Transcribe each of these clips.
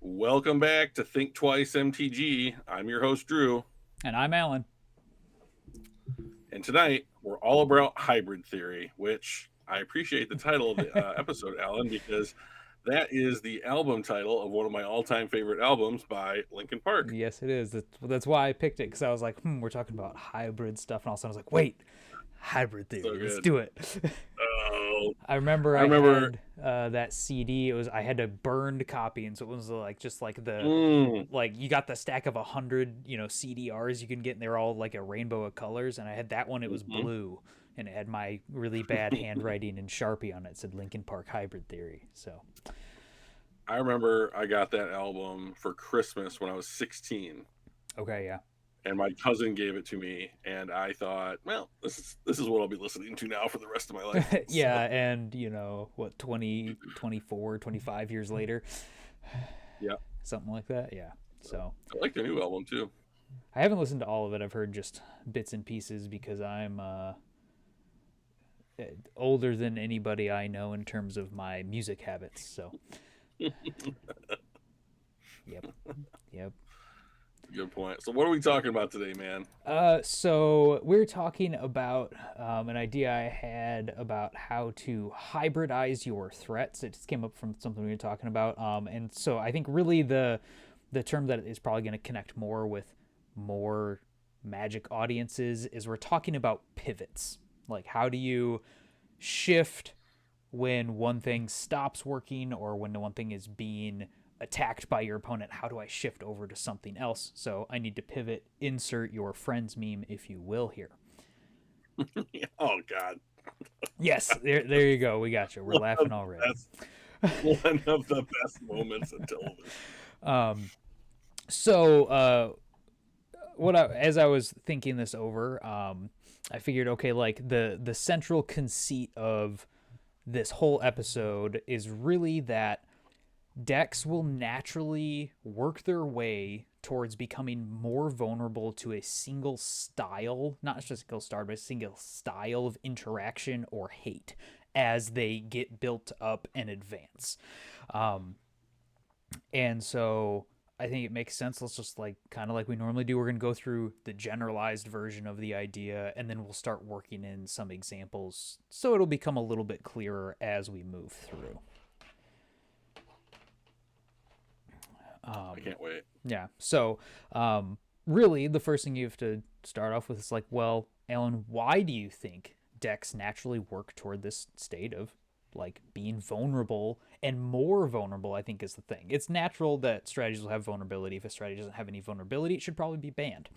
Welcome back to ThinkTwice MTG. I'm your host, Drew. And I'm Alan. And tonight, we're all about hybrid theory, which I appreciate the title of the episode, Alan, because that is the album title of one of my all-time favorite albums by Linkin Park. Yes, it is. That's why I picked it, because I was like, we're talking about hybrid stuff. And all of a sudden I was like, wait, hybrid So theory. Let's good. do it. Oh, I remember I I remember. had that CD. I had a burned copy, and so it was like just like Mm, you got the stack of 100 CDRs you can get, and they're all like a rainbow of colors. And I had that one. It was mhm. blue, and it had my really bad handwriting in Sharpie on it. It said Linkin Park Hybrid Theory. So I remember I got that album for Christmas when I was 16. okay, yeah. And my cousin gave it to me, and I thought, well, this is what I'll be listening to now for the rest of my life. So Yeah, and what, 20, 24, 25 years later, yeah, something like that. Yeah. So I like the new album too. I haven't listened to all of it. I've heard just bits and pieces because I'm older than anybody I know in terms of my music habits. So yep, yep. Good point. So what are we talking about today, man? So we're talking about an idea I had about how to hybridize your threats. It just came up from something we were talking about, and so I think really the term that is probably going to connect more with more Magic audiences is we're talking about pivots. Like, how do you shift when one thing stops working or when the one thing is being attacked by your opponent? How do I shift over to something else? So I need to pivot. Insert your friend's meme, if you will, here. Oh God, Yes, there you go. We got you. We're one of laughing the already. best, one of the best moments in television. So, as I was thinking this over, I figured, okay, like the central conceit of this whole episode is really that decks will naturally work their way towards becoming more vulnerable to a single style, not just a single star, but a single style of interaction or hate as they get built up and advance. And so I think it makes sense. Let's just like kind of like we normally do. We're going to go through the generalized version of the idea, and then we'll start working in some examples so it'll become a little bit clearer as we move through. I can't wait. Yeah. So, really, the first thing you have to start off with is like, well, Alan, why do you think decks naturally work toward this state of like being vulnerable and more vulnerable? I think is the thing. It's natural that strategies will have vulnerability. If a strategy doesn't have any vulnerability, it should probably be banned,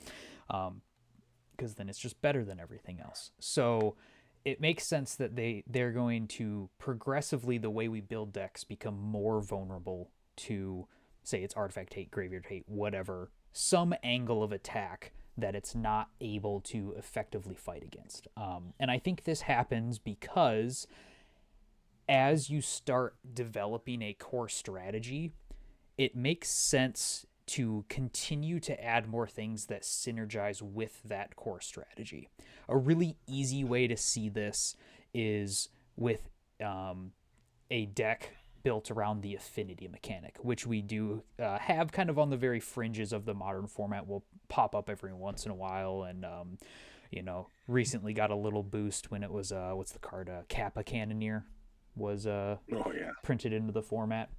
because then it's just better than everything else. So it makes sense that they're going to progressively, the way we build decks, become more vulnerable to, say, it's artifact hate, graveyard hate, whatever, some angle of attack that it's not able to effectively fight against. And I think this happens because as you start developing a core strategy, it makes sense to continue to add more things that synergize with that core strategy. A really easy way to see this is with a deck built around the affinity mechanic, which we do have kind of on the very fringes of the modern format. Will pop up every once in a while, and recently got a little boost when it was what's the card? Kappa Cannoneer was Oh yeah, printed into the format.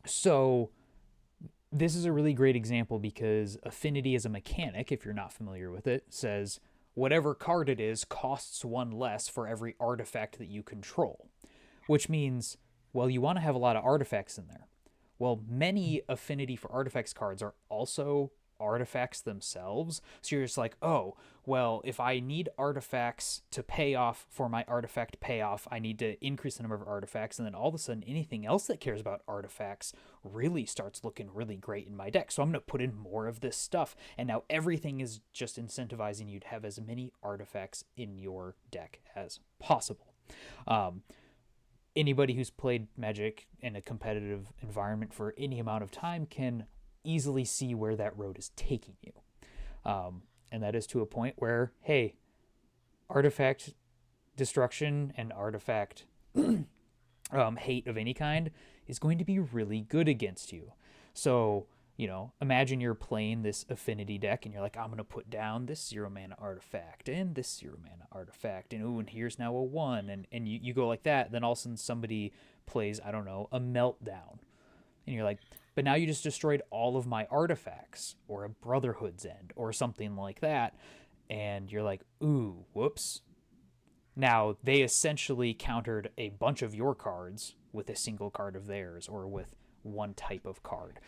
So this is a really great example because affinity as a mechanic, if you're not familiar with it, says whatever card it is costs one less for every artifact that you control, which means, well, you want to have a lot of artifacts in there. Well, many affinity for artifacts cards are also artifacts themselves. So you're just like, oh, well, if I need artifacts to pay off for my artifact payoff, I need to increase the number of artifacts. And then all of a sudden, anything else that cares about artifacts really starts looking really great in my deck. So I'm going to put in more of this stuff. And now everything is just incentivizing you to have as many artifacts in your deck as possible. Anybody who's played Magic in a competitive environment for any amount of time can easily see where that road is taking you. And that is to a point where, hey, artifact destruction and artifact hate of any kind is going to be really good against you. So, imagine you're playing this affinity deck and you're like, I'm going to put down this 0 mana artifact and this 0 mana artifact. And ooh, and here's now a 1. And you go like that. Then all of a sudden somebody plays, I don't know, a meltdown. And you're like, but now you just destroyed all of my artifacts or a Brotherhood's End or something like that. And you're like, ooh, whoops. Now, they essentially countered a bunch of your cards with a single card of theirs or with one type of card.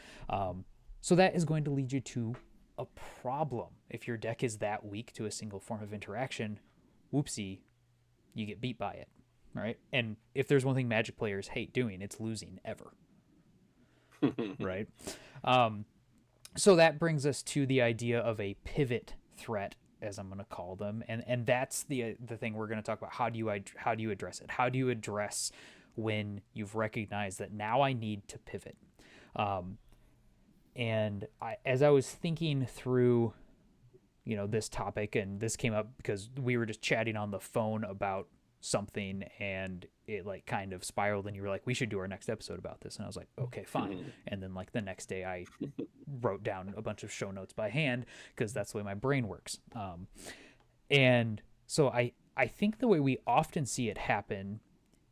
So that is going to lead you to a problem. If your deck is that weak to a single form of interaction, whoopsie, you get beat by it. Right? And if there's one thing Magic players hate doing, it's losing ever. Right? So that brings us to the idea of a pivot threat, as I'm going to call them, and that's the thing we're going to talk about. How do you address it? How do you address when you've recognized that now I need to pivot? And as I was thinking through, this topic, and this came up because we were just chatting on the phone about something, and it like kind of spiraled, and you were like, we should do our next episode about this, and I was like, okay, fine. And then like the next day I wrote down a bunch of show notes by hand because that's the way my brain works. And so I think the way we often see it happen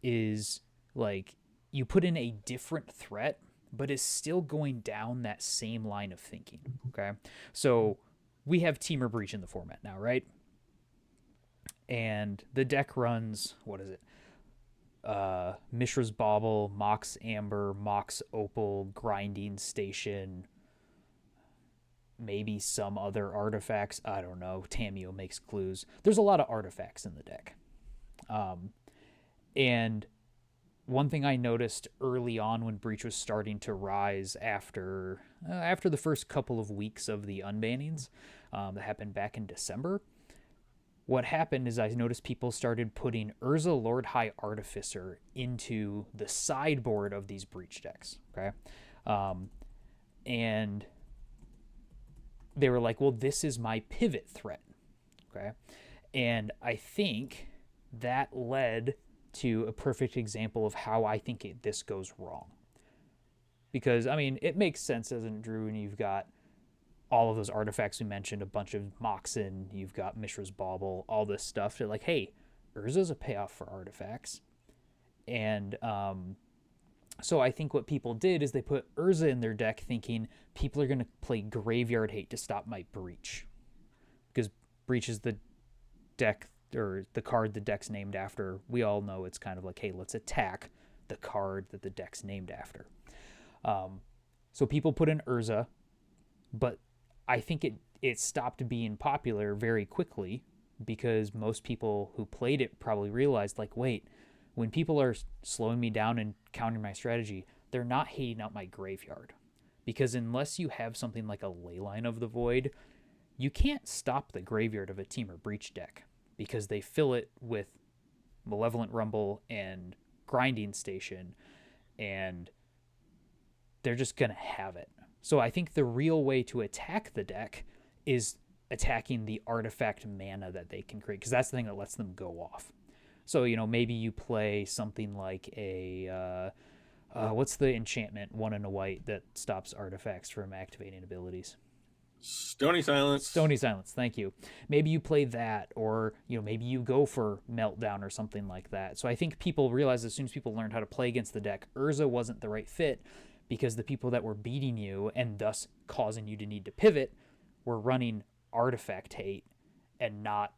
is like you put in a different threat but is still going down that same line of thinking. Okay, so we have Teamer Breach in the format now, right? And the deck runs, what is it? Mishra's Bauble, Mox Amber, Mox Opal, Grinding Station, maybe some other artifacts. I don't know. Tamio makes clues. There's a lot of artifacts in the deck. And one thing I noticed early on when Breach was starting to rise after the first couple of weeks of the unbannings that happened back in December, what happened is I noticed people started putting Urza Lord High Artificer into the sideboard of these Breach decks. Okay, and they were like, well, this is my pivot threat. Okay, and I think that led to a perfect example of how I think this goes wrong. Because, I mean, it makes sense, doesn't it, Drew? And you've got all of those artifacts we mentioned, a bunch of Moxen, you've got Mishra's Bauble, all this stuff. They're like, hey, Urza's a payoff for artifacts. And so I think what people did is they put Urza in their deck thinking people are going to play Graveyard Hate to stop my Breach. Because Breach is the deck, or the card the deck's named after. We all know it's kind of like, hey, let's attack the card that the deck's named after. So people put in Urza, but I think it stopped being popular very quickly because most people who played it probably realized, like, wait, when people are slowing me down and countering my strategy, they're not hating out my graveyard. Because unless you have something like a Leyline of the Void, you can't stop the graveyard of a Teamer Breach deck because they fill it with Malevolent Rumble and Grinding Station, and they're just going to have it. So I think the real way to attack the deck is attacking the artifact mana that they can create, because that's the thing that lets them go off. So, maybe you play something like a, what's the enchantment, 1 and a white, that stops artifacts from activating abilities? Stony Silence. Stony Silence, thank you. Maybe you play that, or maybe you go for Meltdown or something like that. So I think people realized as soon as people learned how to play against the deck, Urza wasn't the right fit because the people that were beating you and thus causing you to need to pivot were running artifact hate and not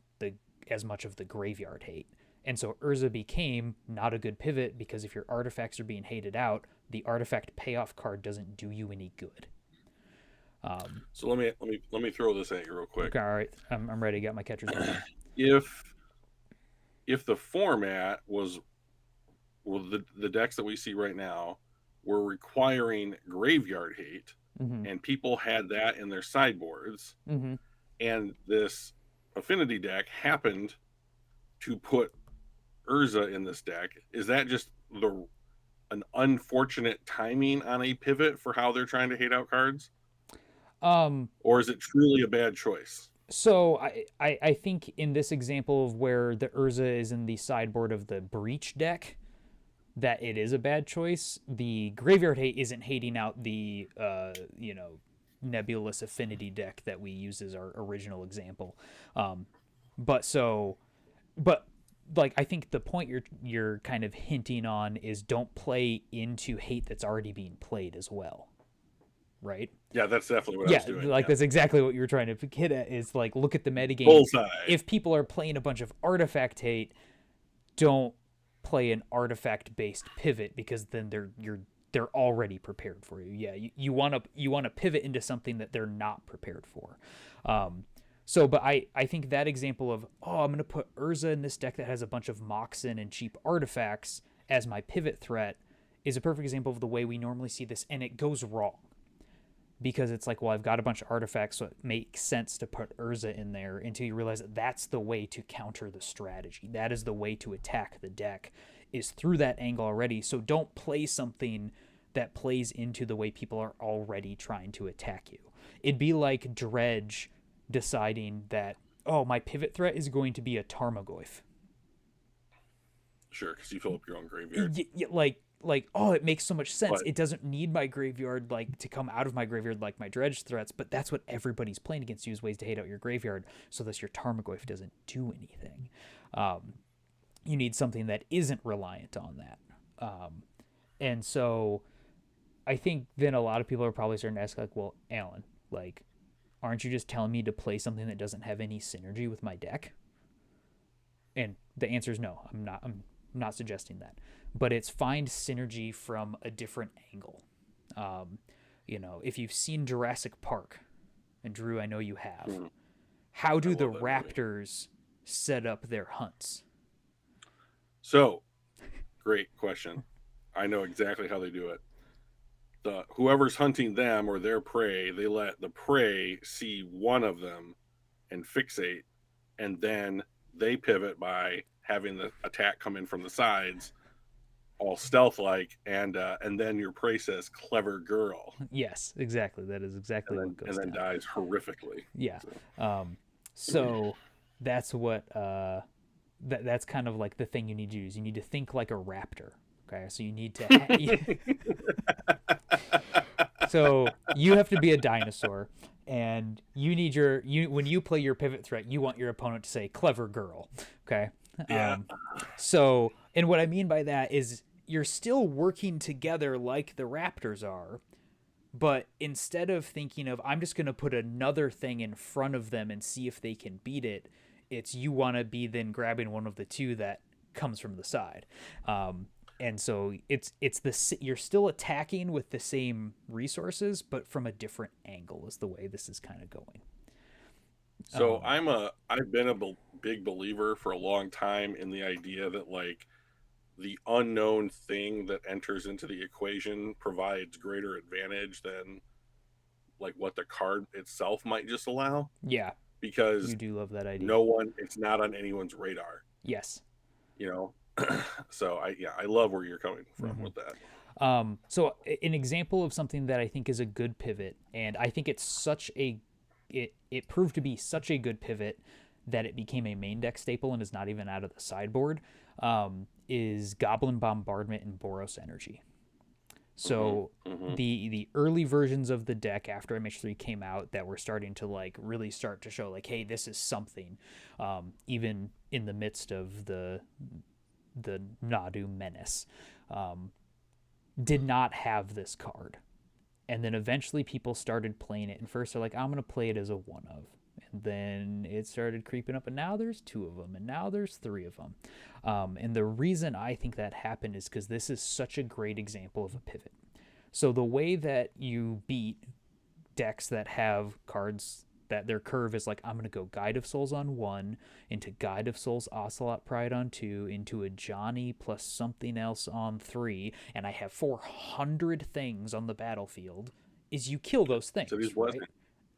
as much of the graveyard hate. And so Urza became not a good pivot because if your artifacts are being hated out, the artifact payoff card doesn't do you any good. So let me throw this at you real quick. Okay, all right, I'm ready. Got my catcher's mitt. If the format was, well, the decks that we see right now were requiring graveyard hate, and people had that in their sideboards, and this affinity deck happened to put Urza in this deck, is that just an unfortunate timing on a pivot for how they're trying to hate out cards? Or is it truly a bad choice? So I think in this example of where the Urza is in the sideboard of the Breach deck, that it is a bad choice. The graveyard hate isn't hating out the nebulous affinity deck that we use as our original example. Um, but so, but like I think the point you're kind of hinting on is don't play into hate that's already being played as well, right? Yeah, that's definitely what I Yeah, was doing. like Yeah. that's exactly what you were trying to hit at is like look at the metagame. Bullseye. If people are playing a bunch of artifact hate, don't play an artifact based pivot because then they're already prepared for you. Yeah, you want to pivot into something that they're not prepared for. But I think that example of I'm gonna put Urza in this deck that has a bunch of Moxen and cheap artifacts as my pivot threat is a perfect example of the way we normally see this, and it goes wrong because it's like, well, I've got a bunch of artifacts, so it makes sense to put Urza in there until you realize that that's the way to counter the strategy. That is the way to attack the deck, is through that angle already. So don't play something that plays into the way people are already trying to attack you. It'd be like Dredge deciding that, my pivot threat is going to be a Tarmogoyf. Sure, because you fill up your own graveyard. It makes so much sense. But It doesn't need my graveyard to come out of my graveyard like my dredge threats, but that's what everybody's playing against you is ways to hate out your graveyard so that your Tarmogoyf doesn't do anything. You need something that isn't reliant on that. And so I think then a lot of people are probably starting to ask like, well, Alan, like, aren't you just telling me to play something that doesn't have any synergy with my deck? And the answer is no. I'm not suggesting that, but it's find synergy from a different angle. If you've seen Jurassic Park, and Drew, I know you have, how do the raptors set up their hunts? So, great question. I know exactly how they do it. Whoever's hunting them or their prey, they let the prey see one of them and fixate, and then they pivot by having the attack come in from the sides, all stealth-like, and then your prey says "clever girl." Yes, exactly. That is exactly what goes down. And then dies horrifically. Yeah. So that's what that's kind of like the thing you need to use. You need to think like a raptor. Okay, so you need to. So you have to be a dinosaur, and you need when you play your pivot threat, you want your opponent to say "clever girl." Okay. Yeah. And what I mean by that is you're still working together like the raptors are, but instead of thinking of I'm just going to put another thing in front of them and see if they can beat it, it's you want to be then grabbing one of the two that comes from the side. And so you're still attacking with the same resources, but from a different angle is the way this is kind of going. So I've been a big believer for a long time in the idea that like the unknown thing that enters into the equation provides greater advantage than like what the card itself might just allow. Yeah, Because you do love that idea. it's not on anyone's radar. Yes. So I love where you're coming from with that. So an example of something that I think is a good pivot, and I think it's it proved to be such a good pivot that it became a main deck staple and is not even out of the sideboard, is Goblin Bombardment and Boros Energy. So the early versions of the deck after MH3 came out that were starting to like really start to show like, hey, this is something, even in the midst of the Nadu menace, did not have this card. And then eventually people started playing it. And first they're like, I'm going to play it as a one of. And then it started creeping up. And now there's two of them. And now there's three of them. And the reason I think that happened is because this is such a great example of a pivot. So the way that you beat decks that have cards that their curve is like, I'm going to go Guide of Souls on 1, into Guide of Souls Ocelot Pride on 2, into a Johnny plus something else on 3, and I have 400 things on the battlefield, is you kill those things. So these wasn't.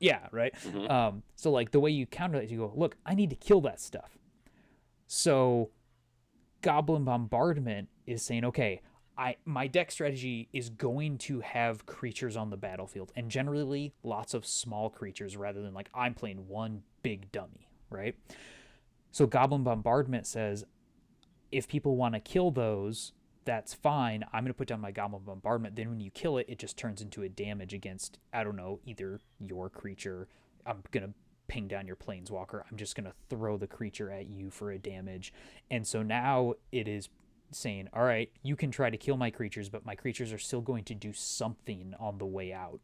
Yeah, right? So like the way you counter that is you go, look, I need to kill that stuff. So Goblin Bombardment is saying, okay, my deck strategy is going to have creatures on the battlefield, and generally lots of small creatures rather than like I'm playing one big dummy, right? So Goblin Bombardment says if people want to kill those, that's fine. I'm going to put down my Goblin Bombardment. Then when you kill it, it just turns into a damage against, I don't know, either your creature. I'm going to ping down your Planeswalker. I'm just going to throw the creature at you for a damage. And so now it is saying, all right, you can try to kill my creatures, but my creatures are still going to do something on the way out.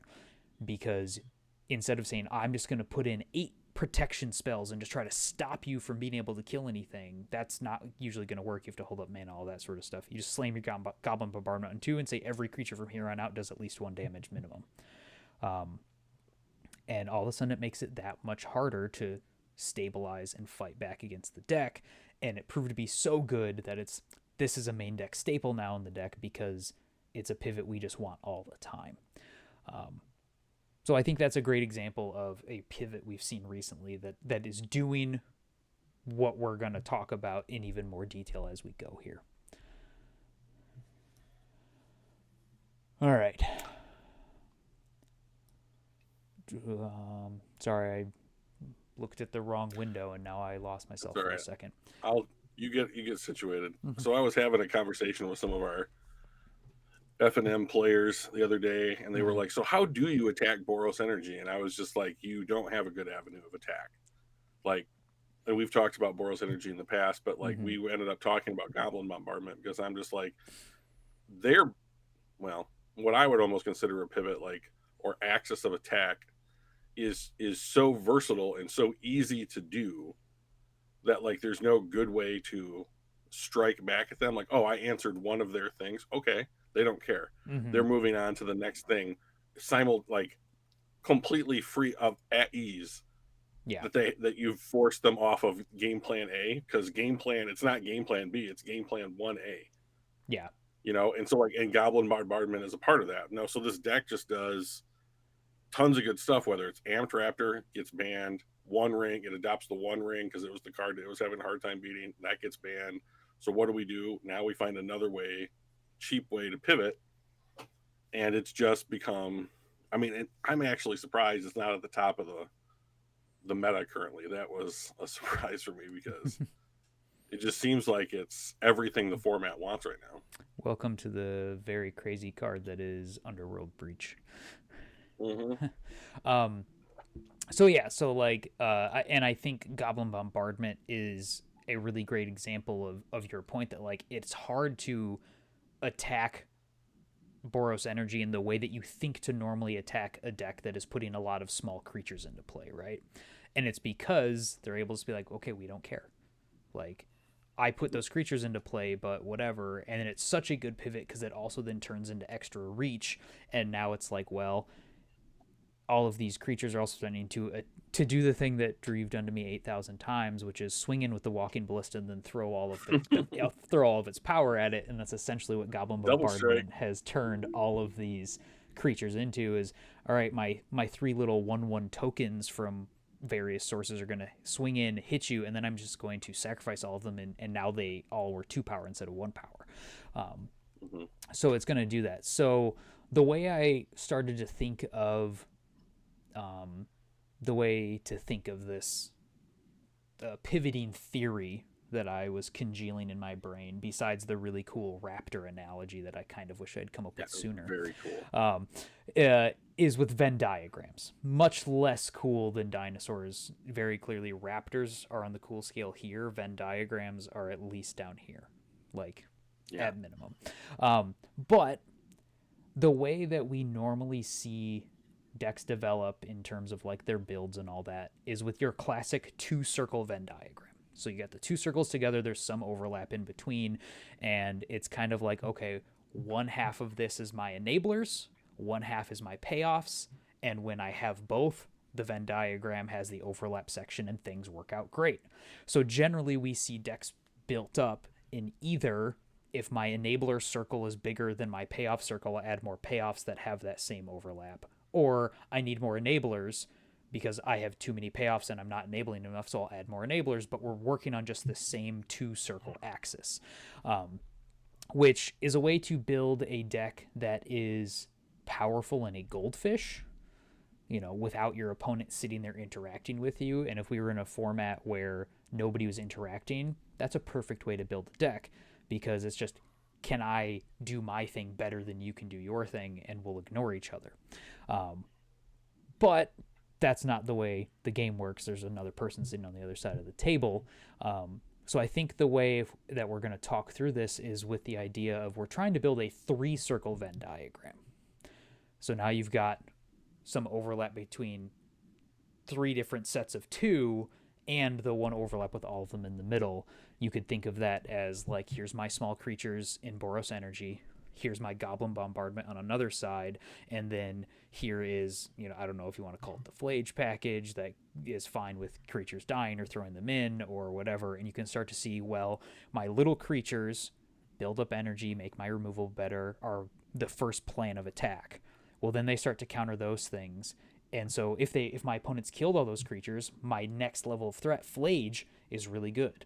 Because instead of saying, I'm just going to put in 8 protection spells and just try to stop you from being able to kill anything, that's not usually going to work. You have to hold up mana, all that sort of stuff. You just slam your Goblin Bombardment on 2 and say every creature from here on out does at least 1 damage minimum. And all of a sudden it makes it that much harder to stabilize and fight back against the deck. And it proved to be so good that this is a main deck staple now in the deck because it's a pivot we just want all the time. So I think that's a great example of a pivot we've seen recently that is doing what we're going to talk about in even more detail as we go here. All right. Sorry, I looked at the wrong window and now I lost myself for a second. You get situated. Mm-hmm. So I was having a conversation with some of our F&M players the other day, and they were like, so how do you attack Boros Energy? And I was just like, you don't have a good avenue of attack. Like, and we've talked about Boros Energy in the past, but like we ended up talking about Goblin Bombardment because I'm just like, what I would almost consider a pivot, like, or axis of attack is so versatile and so easy to do that like there's no good way to strike back at them. Like, oh, I answered one of their things. Okay. They don't care. They're moving on to the next thing, completely free of at ease. Yeah. That you've forced them off of game plan A, because it's not game plan B, it's game plan 1A. Yeah. You know, and so and Goblin Bombardment is a part of that. No, so this deck just does tons of good stuff, whether it's Amped Raptor gets banned, One Ring, it adopts the One Ring because it was the card that it was having a hard time beating, that gets banned. So what do? Now we find another cheap way to pivot, and it's just become, I'm actually surprised it's not at the top of the meta currently. That was a surprise for me because it just seems like it's everything the format wants right now. Welcome to the very crazy card that is Underworld Breach. I think Goblin Bombardment is a really great example of your point that like it's hard to attack Boros Energy in the way that you think to normally attack a deck that is putting a lot of small creatures into play, right? And it's because they're able to be like, okay, we don't care. Like, I put those creatures into play, but whatever. And then it's such a good pivot because it also then turns into extra reach. And now it's like, well, all of these creatures are also starting to do the thing that Drew done to me 8,000 times, which is swing in with the Walking Ballista and then throw all of its power at it. And that's essentially what Goblin Bombardment has turned all of these creatures into. Is all right, my 3 little 1/1 tokens from various sources are going to swing in, hit you, and then I'm just going to sacrifice all of them, and now they all were 2 power instead of 1 power. So it's going to do that. So the way I started to think of this pivoting theory that I was congealing in my brain, besides the really cool raptor analogy that I kind of wish I'd come up with sooner. Very cool. Is with Venn diagrams. Much less cool than dinosaurs. Very clearly, raptors are on the cool scale here. Venn diagrams are at least down here, at minimum. But the way that we normally see decks develop in terms of like their builds and all that is with your classic 2-circle Venn diagram. So you got the 2 circles together, there's some overlap in between, and it's kind of like, okay, one half of this is my enablers, one half is my payoffs, and when I have both, the Venn diagram has the overlap section and things work out great. So generally we see decks built up in either, if my enabler circle is bigger than my payoff circle, I add more payoffs that have that same overlap, or I need more enablers because I have too many payoffs and I'm not enabling enough, so I'll add more enablers, but we're working on just the same 2-circle axis, which is a way to build a deck that is powerful in a goldfish, without your opponent sitting there interacting with you. And if we were in a format where nobody was interacting, that's a perfect way to build a deck, because it's just can I do my thing better than you can do your thing, and we'll ignore each other. Um, but that's not the way the game works. There's another person sitting on the other side of the table. So I think the way that we're going to talk through this is with the idea of we're trying to build a 3-circle Venn diagram. So now you've got some overlap between 3 different sets of 2 and the one overlap with all of them in the middle. You could think of that as like, here's my small creatures in Boros energy, here's my goblin bombardment on another side, and then here is, I don't know if you want to call it the flage package that is fine with creatures dying or throwing them in or whatever. And you can start to see, well, my little creatures build up energy, make my removal better, are the first plan of attack. Well, then they start to counter those things. And so if my opponents killed all those creatures, my next level of threat, Flage, is really good.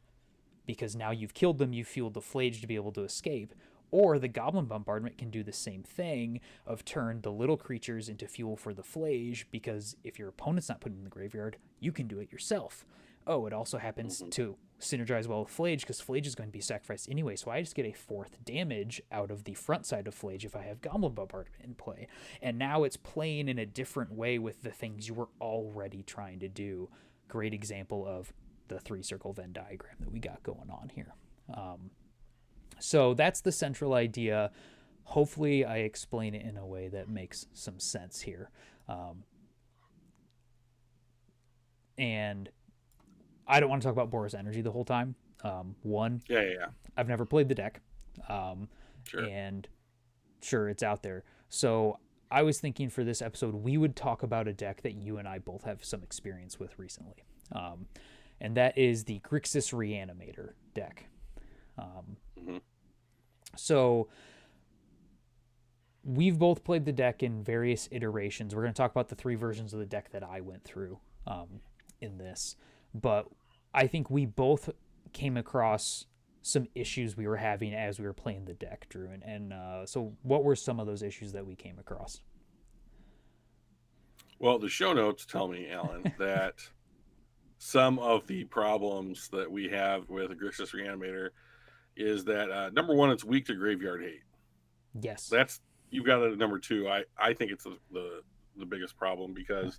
Because now you've killed them, you've fueled the Flage to be able to escape. Or the Goblin Bombardment can do the same thing of turn the little creatures into fuel for the Flage, because if your opponent's not put in the graveyard, you can do it yourself. Oh, it also happens to synergize well with Flage, because Flage is going to be sacrificed anyway, so I just get a 4th damage out of the front side of Flage if I have Goblin Bombardment in play. And now it's playing in a different way with the things you were already trying to do. Great example of the 3-circle Venn diagram that we got going on here. So that's the central idea. Hopefully I explain it in a way that makes some sense here. And I don't want to talk about Boros Energy the whole time. One, Yeah. I've never played the deck. Sure. And sure, it's out there. So I was thinking for this episode, we would talk about a deck that you and I both have some experience with recently. And that is the Grixis Reanimator deck. So we've both played the deck in various iterations. We're going to talk about the 3 versions of the deck that I went through in this. But I think we both came across some issues we were having as we were playing the deck, Drew. And so what were some of those issues that we came across? Well, the show notes tell me, Alan, that some of the problems that we have with a Grixis Reanimator is that, number one, it's weak to graveyard hate. Yes. You've got it at number 2. I think it's the biggest problem, because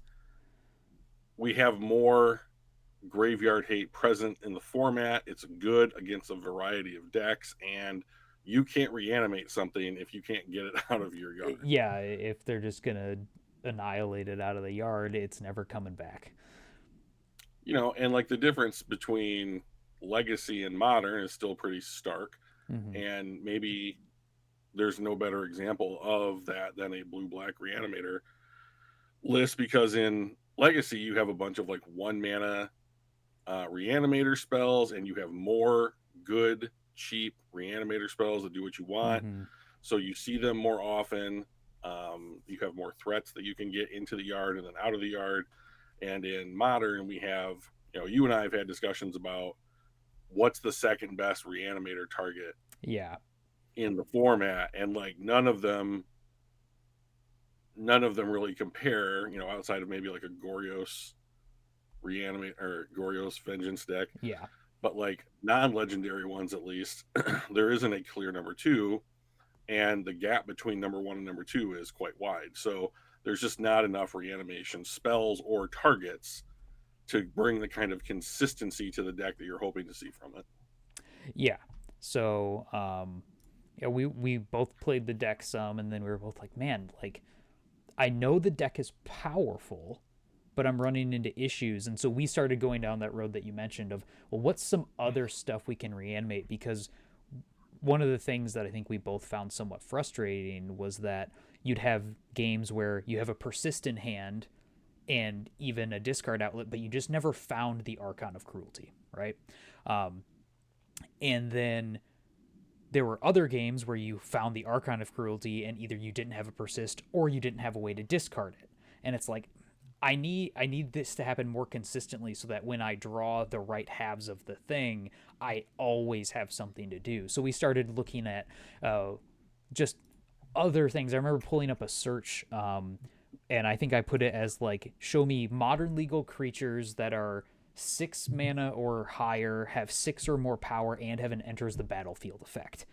we have more graveyard hate present in the format. It's good against a variety of decks, and you can't reanimate something if you can't get it out of your yard. Yeah, if they're just going to annihilate it out of the yard, it's never coming back. And like the difference between Legacy and Modern is still pretty stark. And maybe there's no better example of that than a blue-black Reanimator list, because in Legacy you have a bunch of like 1 mana Reanimator spells, and you have more good, cheap Reanimator spells that do what you want. So you see them more often. You have more threats that you can get into the yard and then out of the yard. And in Modern, we have, you and I have had discussions about what's the second best Reanimator target in the format, and like none of them really compare, outside of maybe like a Gorios Reanimate or Gorios Vengeance deck. But like non-legendary ones, at least, there isn't a clear number 2, and the gap between number 1 and number 2 is quite wide. So there's just not enough reanimation spells or targets to bring the kind of consistency to the deck that you're hoping to see from it. So we both played the deck some, and then we were both like, man, like I know the deck is powerful, but I'm running into issues. And so we started going down that road that you mentioned of, well, what's some other stuff we can reanimate? Because one of the things that I think we both found somewhat frustrating was that you'd have games where you have a persistent hand and even a discard outlet, but you just never found the Archon of Cruelty, right? And then there were other games where you found the Archon of Cruelty and either you didn't have a persist or you didn't have a way to discard it. And it's like, I need this to happen more consistently so that when I draw the right halves of the thing, I always have something to do. So we started looking at just other things. I remember pulling up a search, and I think I put it as like, show me modern legal creatures that are 6 mana or higher, have 6 or more power, and have an enters the battlefield effect.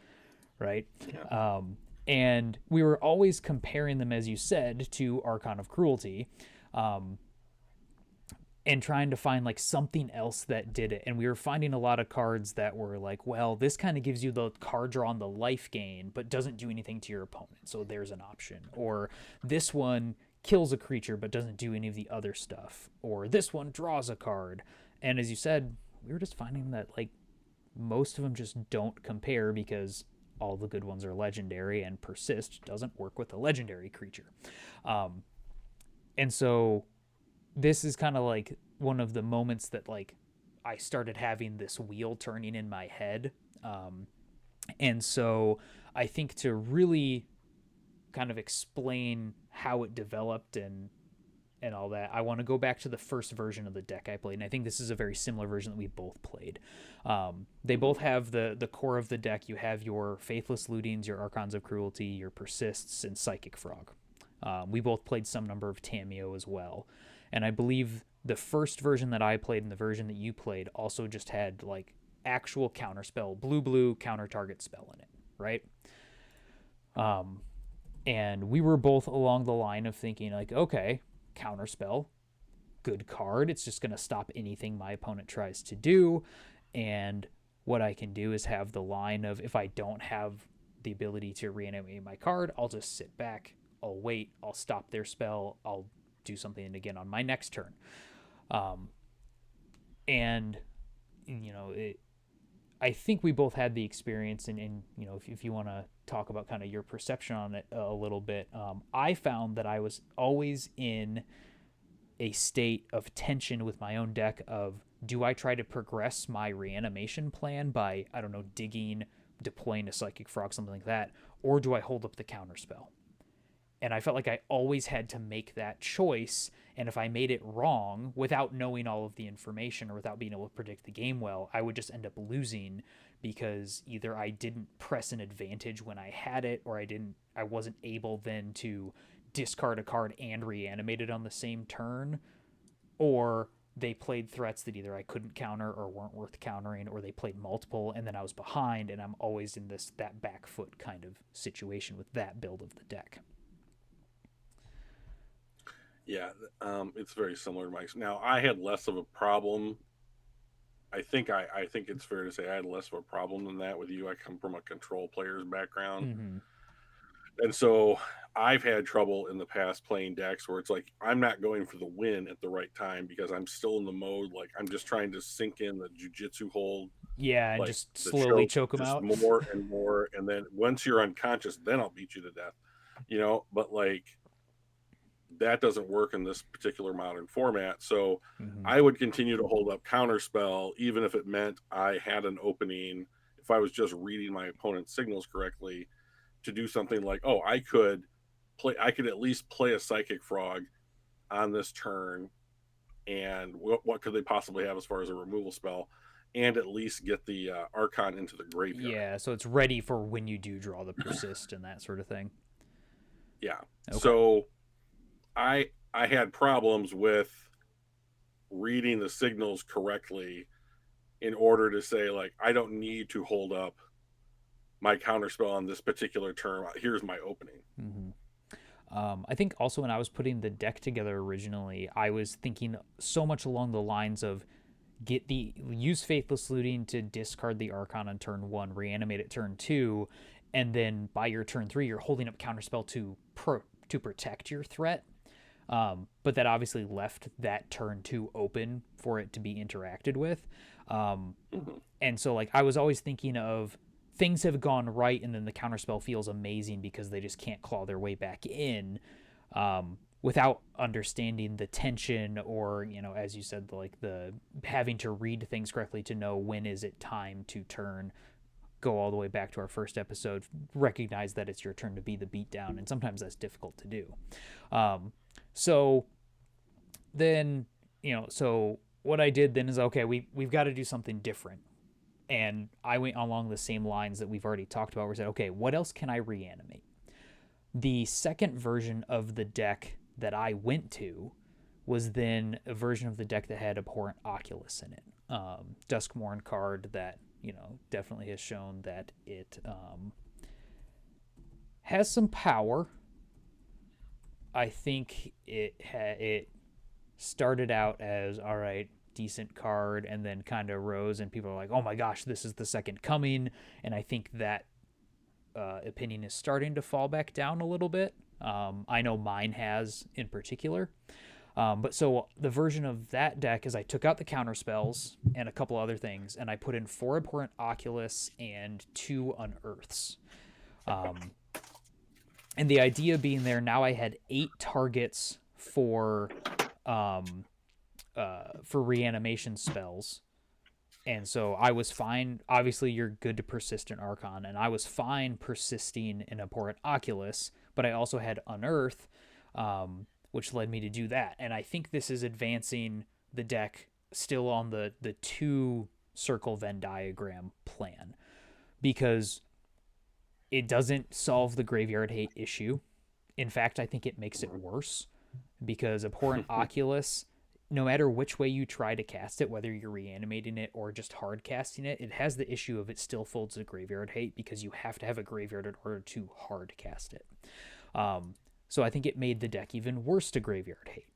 right? Yeah. And we were always comparing them, as you said, to Archon of Cruelty, um, and trying to find like something else that did it. And we were finding a lot of cards that were like, well, this kind of gives you the card draw on the life gain, but doesn't do anything to your opponent. So there's an option. Or this one kills a creature but doesn't do any of the other stuff. Or this one draws a card. And as you said, we were just finding that like most of them just don't compare because all the good ones are legendary and persist doesn't work with a legendary creature. Um, and so this is kind of like one of the moments that like I started having this wheel turning in my head. And so I think to really kind of explain how it developed and all that, I want to go back to the first version of the deck I played, and I think this is a very similar version that we both played. They both have the core of the deck. You have your Faithless Lootings, your Archons of Cruelty, your Persists, and Psychic Frog. We both played some number of Tameo as well, and I believe the first version that I played and the version that you played also just had like actual counterspell, blue counter target spell in it, right? And we were both along the line of thinking like, okay, counterspell, good card. It's just going to stop anything my opponent tries to do. And what I can do is have the line of if I don't have the ability to reanimate my card, I'll just sit back, I'll wait, I'll stop their spell, I'll do something again on my next turn. And, you know, I think we both had the experience, and you know, if you want to talk about kind of your perception on it a little bit, I found that I was always in a state of tension with my own deck of do I try to progress my reanimation plan by, I don't know, digging, deploying a Psychic Frog, something like that, or do I hold up the counterspell? And I felt like I always had to make that choice. And if I made it wrong without knowing all of the information or without being able to predict the game well, I would just end up losing because either I didn't press an advantage when I had it, or I wasn't able then to discard a card and reanimate it on the same turn, or they played threats that either I couldn't counter or weren't worth countering, or they played multiple and then I was behind, and I'm always in that back foot kind of situation with that build of the deck. Yeah, it's very similar to Mike's. Now, I had less of a problem. I think it's fair to say I had less of a problem than that with you. I come from a control player's background, Mm-hmm. and so I've had trouble in the past playing decks where it's like I'm not going for the win at the right time because I'm still in the mode like I'm just trying to sink in the jujitsu hold, Yeah, and like just the slowly choke, choke them just out. more, and then once you're unconscious, then I'll beat you to death, you know. But like that doesn't work in this particular modern format. So Mm-hmm. I would continue to hold up counterspell, even if it meant I had an opening, if I was just reading my opponent's signals correctly, to do something like, oh, I could at least play a Psychic Frog on this turn, and what could they possibly have as far as a removal spell, and at least get the Archon into the graveyard. Yeah, so it's ready for when you do draw the persist and that sort of thing. Yeah. Okay. So I had problems with reading the signals correctly in order to say like I don't need to hold up my counterspell on this particular turn. Here's my opening. Mm-hmm. I think also when I was putting the deck together originally, I was thinking so much along the lines of use Faithless Looting to discard the Archon on turn one, reanimate it turn two, and then by your turn three, you're holding up counterspell to protect your threat. But that obviously left that turn two open for it to be interacted with. Mm-hmm. And so like I was always thinking of things have gone right, and then the counterspell feels amazing because they just can't claw their way back in, without understanding the tension, or you know, as you said, like the having to read things correctly to know when is it time to turn, go all the way back to our first episode, recognize that it's your turn to be the beatdown, and sometimes that's difficult to do. So then, you know, so what I did then is okay, we've got to do something different. And I went along the same lines that we've already talked about. Where I said, okay, what else can I reanimate? The second version of the deck that I went to was then a version of the deck that had Abhorrent Oculus in it. Duskmourn card that, you know, definitely has shown that it has some power. I think it started out as all right, decent card, and then kind of rose, and people are like, oh my gosh, this is the second coming. And I think that opinion is starting to fall back down a little bit. I know mine has in particular. But so the version of that deck is I took out the counter spells and a couple other things, and I put in 4 Abhorrent Oculus and 2 Unearths. And the idea being there, now I had 8 targets for reanimation spells. And so I was fine. Obviously, you're good to persistent Archon, and I was fine persisting in Abhorrent Oculus, but I also had Unearth, which led me to do that. And I think this is advancing the deck still on the 2 circle Venn diagram plan, because it doesn't solve the graveyard hate issue. In fact, I think it makes it worse, because Abhorrent Oculus, no matter which way you try to cast it, whether you're reanimating it or just hard casting it, it has the issue of it still folds the graveyard hate, because you have to have a graveyard in order to hard cast it. So I think it made the deck even worse to graveyard hate.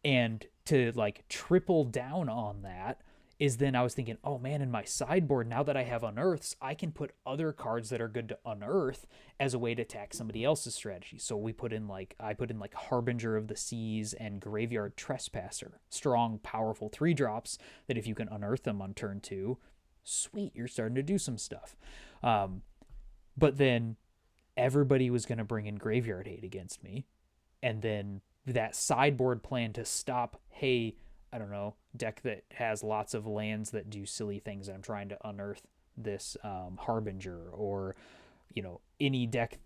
And to like triple down on that is then I was thinking, oh man, in my sideboard, now that I have Unearths, I can put other cards that are good to unearth as a way to attack somebody else's strategy. So I put in like Harbinger of the Seas and Graveyard Trespasser, strong, powerful 3-drops that if you can unearth them on turn 2, sweet, you're starting to do some stuff. But then everybody was going to bring in Graveyard Hate against me. And then that sideboard plan to stop, hey, I don't know, deck that has lots of lands that do silly things, and I'm trying to unearth this Harbinger, or, you know, any deck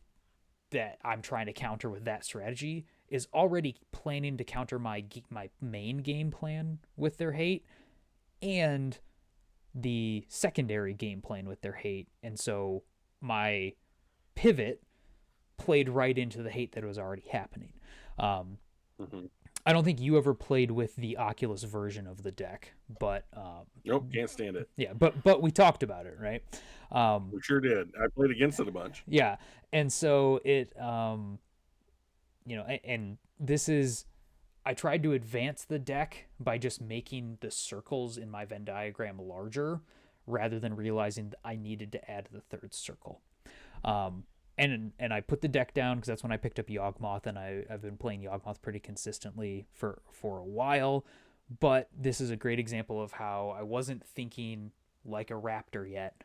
that I'm trying to counter with that strategy is already planning to counter my main game plan with their hate and the secondary game plan with their hate. And so my pivot played right into the hate that was already happening. I don't think you ever played with the Oculus version of the deck, but nope, can't stand it. Yeah, but we talked about it, right? We sure did. I played against it a bunch. Yeah, and so it, you know, and this is, I tried to advance the deck by just making the circles in my Venn diagram larger, rather than realizing that I needed to add the 3rd circle. And I put the deck down because that's when I picked up Yawgmoth, and I've been playing Yawgmoth pretty consistently for a while. But this is a great example of how I wasn't thinking like a raptor yet.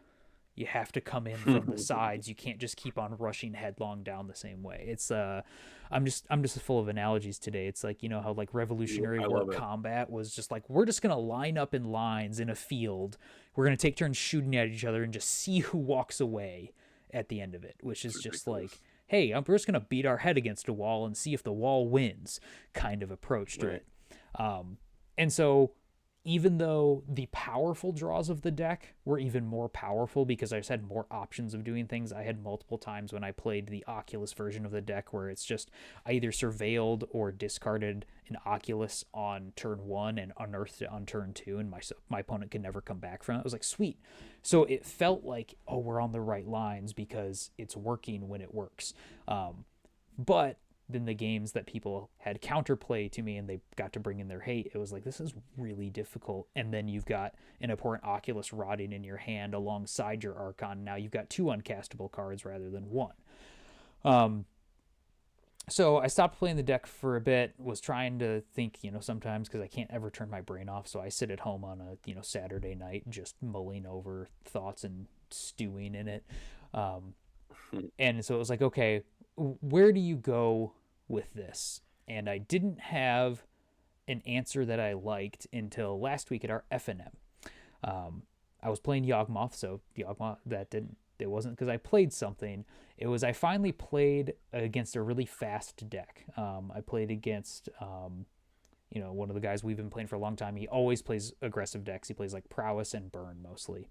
You have to come in from the sides. You can't just keep on rushing headlong down the same way. It's I'm just full of analogies today. It's like, you know how like Revolutionary War combat was just like, we're just gonna line up in lines in a field. We're gonna take turns shooting at each other and just see who walks away at the end of it, which is just like, hey, we're just gonna beat our head against a wall and see if the wall wins kind of approach to it. And so even though the powerful draws of the deck were even more powerful because I just had more options of doing things, I had multiple times when I played the Oculus version of the deck where it's just I either surveilled or discarded an Oculus on turn 1 and unearthed it on turn 2, and my opponent could never come back from it. I was like, sweet. So it felt like, oh, we're on the right lines because it's working when it works. But then the games that people had counterplay to me and they got to bring in their hate, it was like, this is really difficult. And then you've got an Abhorrent Oculus rotting in your hand alongside your Archon. Now you've got 2 uncastable cards rather than 1. So I stopped playing the deck for a bit, was trying to think, you know, sometimes because I can't ever turn my brain off. So I sit at home on a, you know, Saturday night just mulling over thoughts and stewing in it. And so it was like, okay, where do you go with this? And I didn't have an answer that I liked until last week at our FNM. I was playing Yawgmoth, so Yawgmoth, it wasn't because I played something. It was I finally played against a really fast deck. I played against, you know, one of the guys we've been playing for a long time. He always plays aggressive decks. He plays like Prowess and Burn mostly.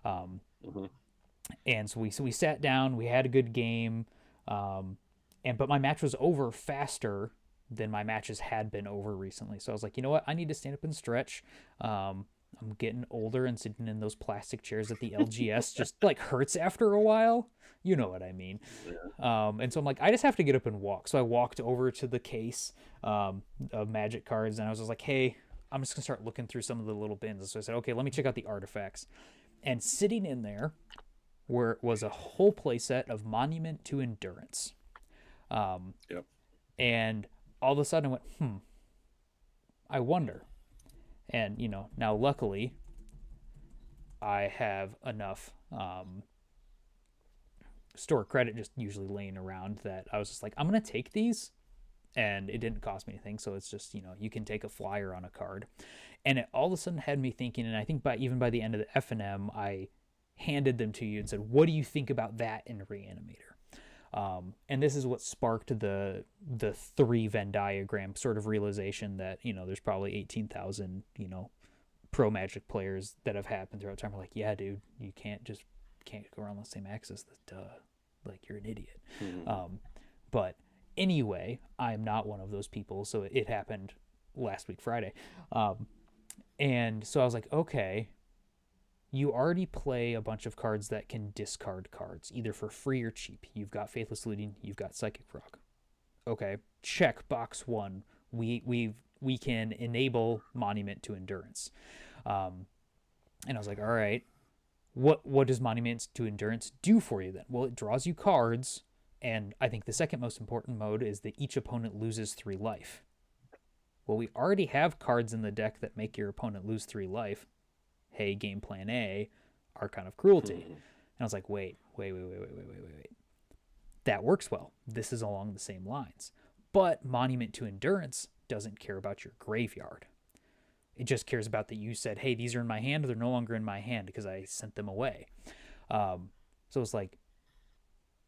And so we sat down. We had a good game. But my match was over faster than my matches had been over recently. So I was like, you know what? I need to stand up and stretch. I'm getting older, and sitting in those plastic chairs at the LGS just like hurts after a while. You know what I mean. Yeah. And so I'm like, I just have to get up and walk. So I walked over to the case of Magic cards, and I was just like, hey, I'm just gonna start looking through some of the little bins. So I said, okay, let me check out the artifacts. And sitting in there was a whole playset of Monument to Endurance. Yep. And all of a sudden I went, I wonder. And, now luckily I have enough store credit just usually laying around that I was just like, I'm going to take these. And it didn't cost me anything. So it's just, you can take a flyer on a card. And it all of a sudden had me thinking, and I think even by the end of the F&M, I handed them to you and said, what do you think about that in Reanimator? And this is what sparked the 3 Venn diagram sort of realization that, there's probably 18,000, pro Magic players that have happened throughout time. Are like, yeah, dude, you can't go around the same axis. Duh. Like, you're an idiot. Mm-hmm. But anyway, I'm not one of those people. So it happened last week, Friday. And so I was like, okay, you already play a bunch of cards that can discard cards, either for free or cheap. You've got Faithless Looting, you've got Psychic Rock. Okay, check box 1. We can enable Monument to Endurance. And I was like, all right, what does Monument to Endurance do for you then? Well, it draws you cards, and I think the second most important mode is that each opponent loses 3 life. Well, we already have cards in the deck that make your opponent lose 3 life. Hey, game plan A, Archon of Cruelty. Mm-hmm. And I was like, wait. That works well. This is along the same lines. But Monument to Endurance doesn't care about your graveyard. It just cares about that you said, hey, these are in my hand. They're no longer in my hand because I sent them away. So it's like,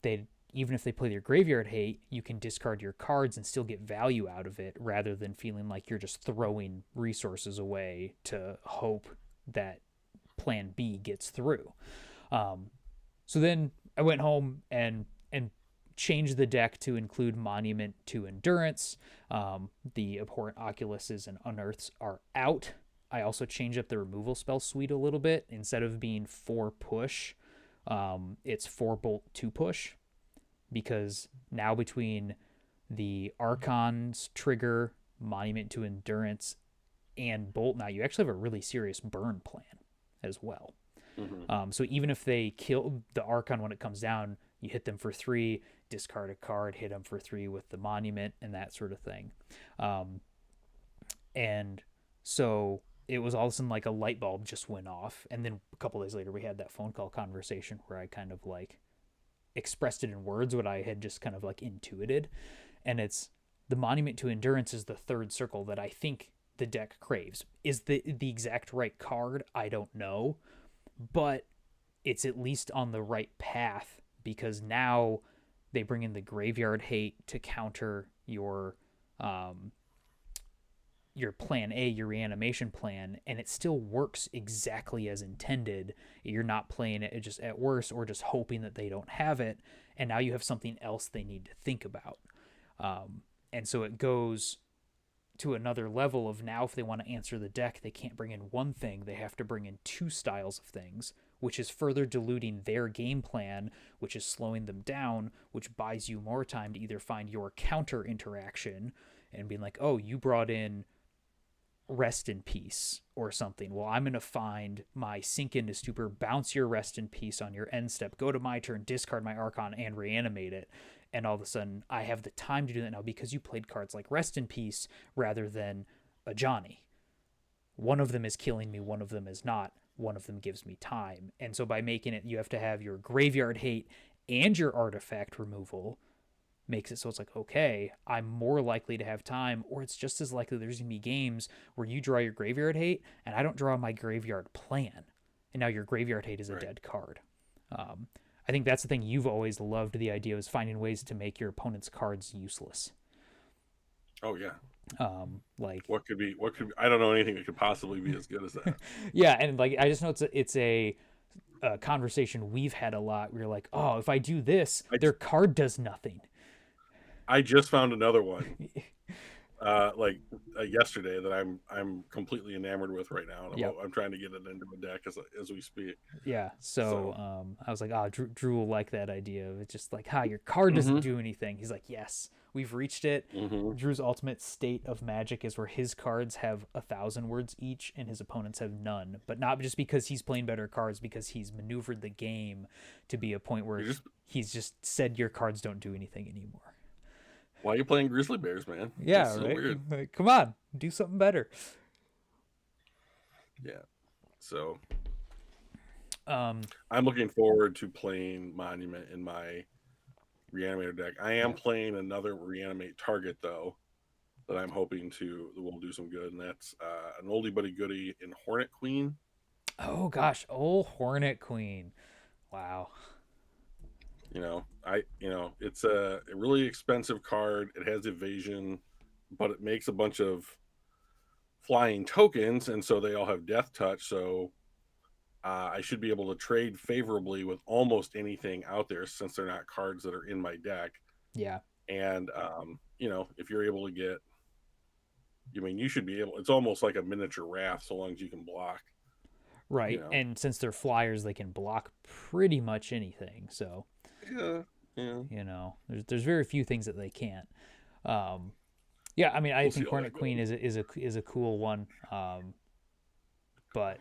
even if they play their graveyard hate, you can discard your cards and still get value out of it, rather than feeling like you're just throwing resources away to hope that plan B gets through. So then I went home and changed the deck to include Monument to Endurance. The Abhorrent Oculuses and Unearths are out. I also changed up the removal spell suite a little bit. Instead of being 4 push, it's 4 bolt 2 push, because now between the Archon's trigger, Monument to Endurance, and bolt, now you actually have a really serious burn plan as well. Mm-hmm. So even if they kill the Archon when it comes down, you hit them for 3, discard a card, hit them for 3 with the Monument, and that sort of thing. And so it was all of a sudden like a light bulb just went off. And then a couple days later, we had that phone call conversation where I kind of like expressed it in words, what I had just kind of like intuited. And it's the Monument to Endurance is the 3rd circle that I think the deck craves. Is the exact right card? I don't know. But it's at least on the right path, because now they bring in the graveyard hate to counter your plan A, your reanimation plan, and it still works exactly as intended. You're not playing it just at worst or just hoping that they don't have it, and now you have something else they need to think about. And so it goes to another level of, now if they want to answer the deck, they can't bring in one thing, they have to bring in 2 styles of things, which is further diluting their game plan, which is slowing them down, which buys you more time to either find your counter interaction and being like, oh, you brought in Rest in Peace or something. Well, I'm going to find my Sink into Stupor, bounce your Rest in Peace on your end step, go to my turn, discard my Archon, and reanimate it. And all of a sudden, I have the time to do that now because you played cards like Rest in Peace rather than a Johnny. One of them is killing me, one of them is not. One of them gives me time. And so by making it, you have to have your graveyard hate and your artifact removal, makes it so it's like, okay, I'm more likely to have time, or it's just as likely there's going to be games where you draw your graveyard hate and I don't draw my graveyard plan. And now your graveyard hate is a dead card. I think that's the thing you've always loved, the idea is finding ways to make your opponent's cards useless. Oh yeah. Like what could be I don't know anything that could possibly be as good as that. Yeah, and like I just know it's a conversation we've had a lot. We're like, oh, if I do this, their card does nothing. I just found another one. like yesterday that I'm completely enamored with right now, and Yep. I'm trying to get it into a deck as we speak. Yeah. So So, I was like, oh, Drew will like that idea of it. Just like, your card doesn't hmm do anything. He's like, yes, we've reached it. hmm Drew's ultimate state of Magic is where his cards have 1,000 words each and his opponents have none. But not just because he's playing better cards, because he's maneuvered the game to be a point where you're just he's just said your cards don't do anything anymore. why are you playing Grizzly Bears, man? Yeah, It's so right. weird. Like, come on, do something better. Yeah. So Um, I'm looking forward to playing Monument in my Reanimator deck. I am yeah. playing another Reanimate target though that I'm hoping to that will do some good, and that's an oldie but a goodie in Hornet Queen. Oh gosh, oh Hornet Queen. Wow. It's a really expensive card. It has evasion, but it makes a bunch of flying tokens, and so they all have death touch. So I should be able to trade favorably with almost anything out there since they're not cards that are in my deck. Yeah. And if you're able to get, you should be able. It's almost like a miniature wrath, so long as you can block. You Right. know, And since they're flyers, they can block pretty much anything. So, yeah, yeah. there's very few things that they can't. Um, yeah, I mean, I We'll see think how Hornet that Queen goes. is a cool one. But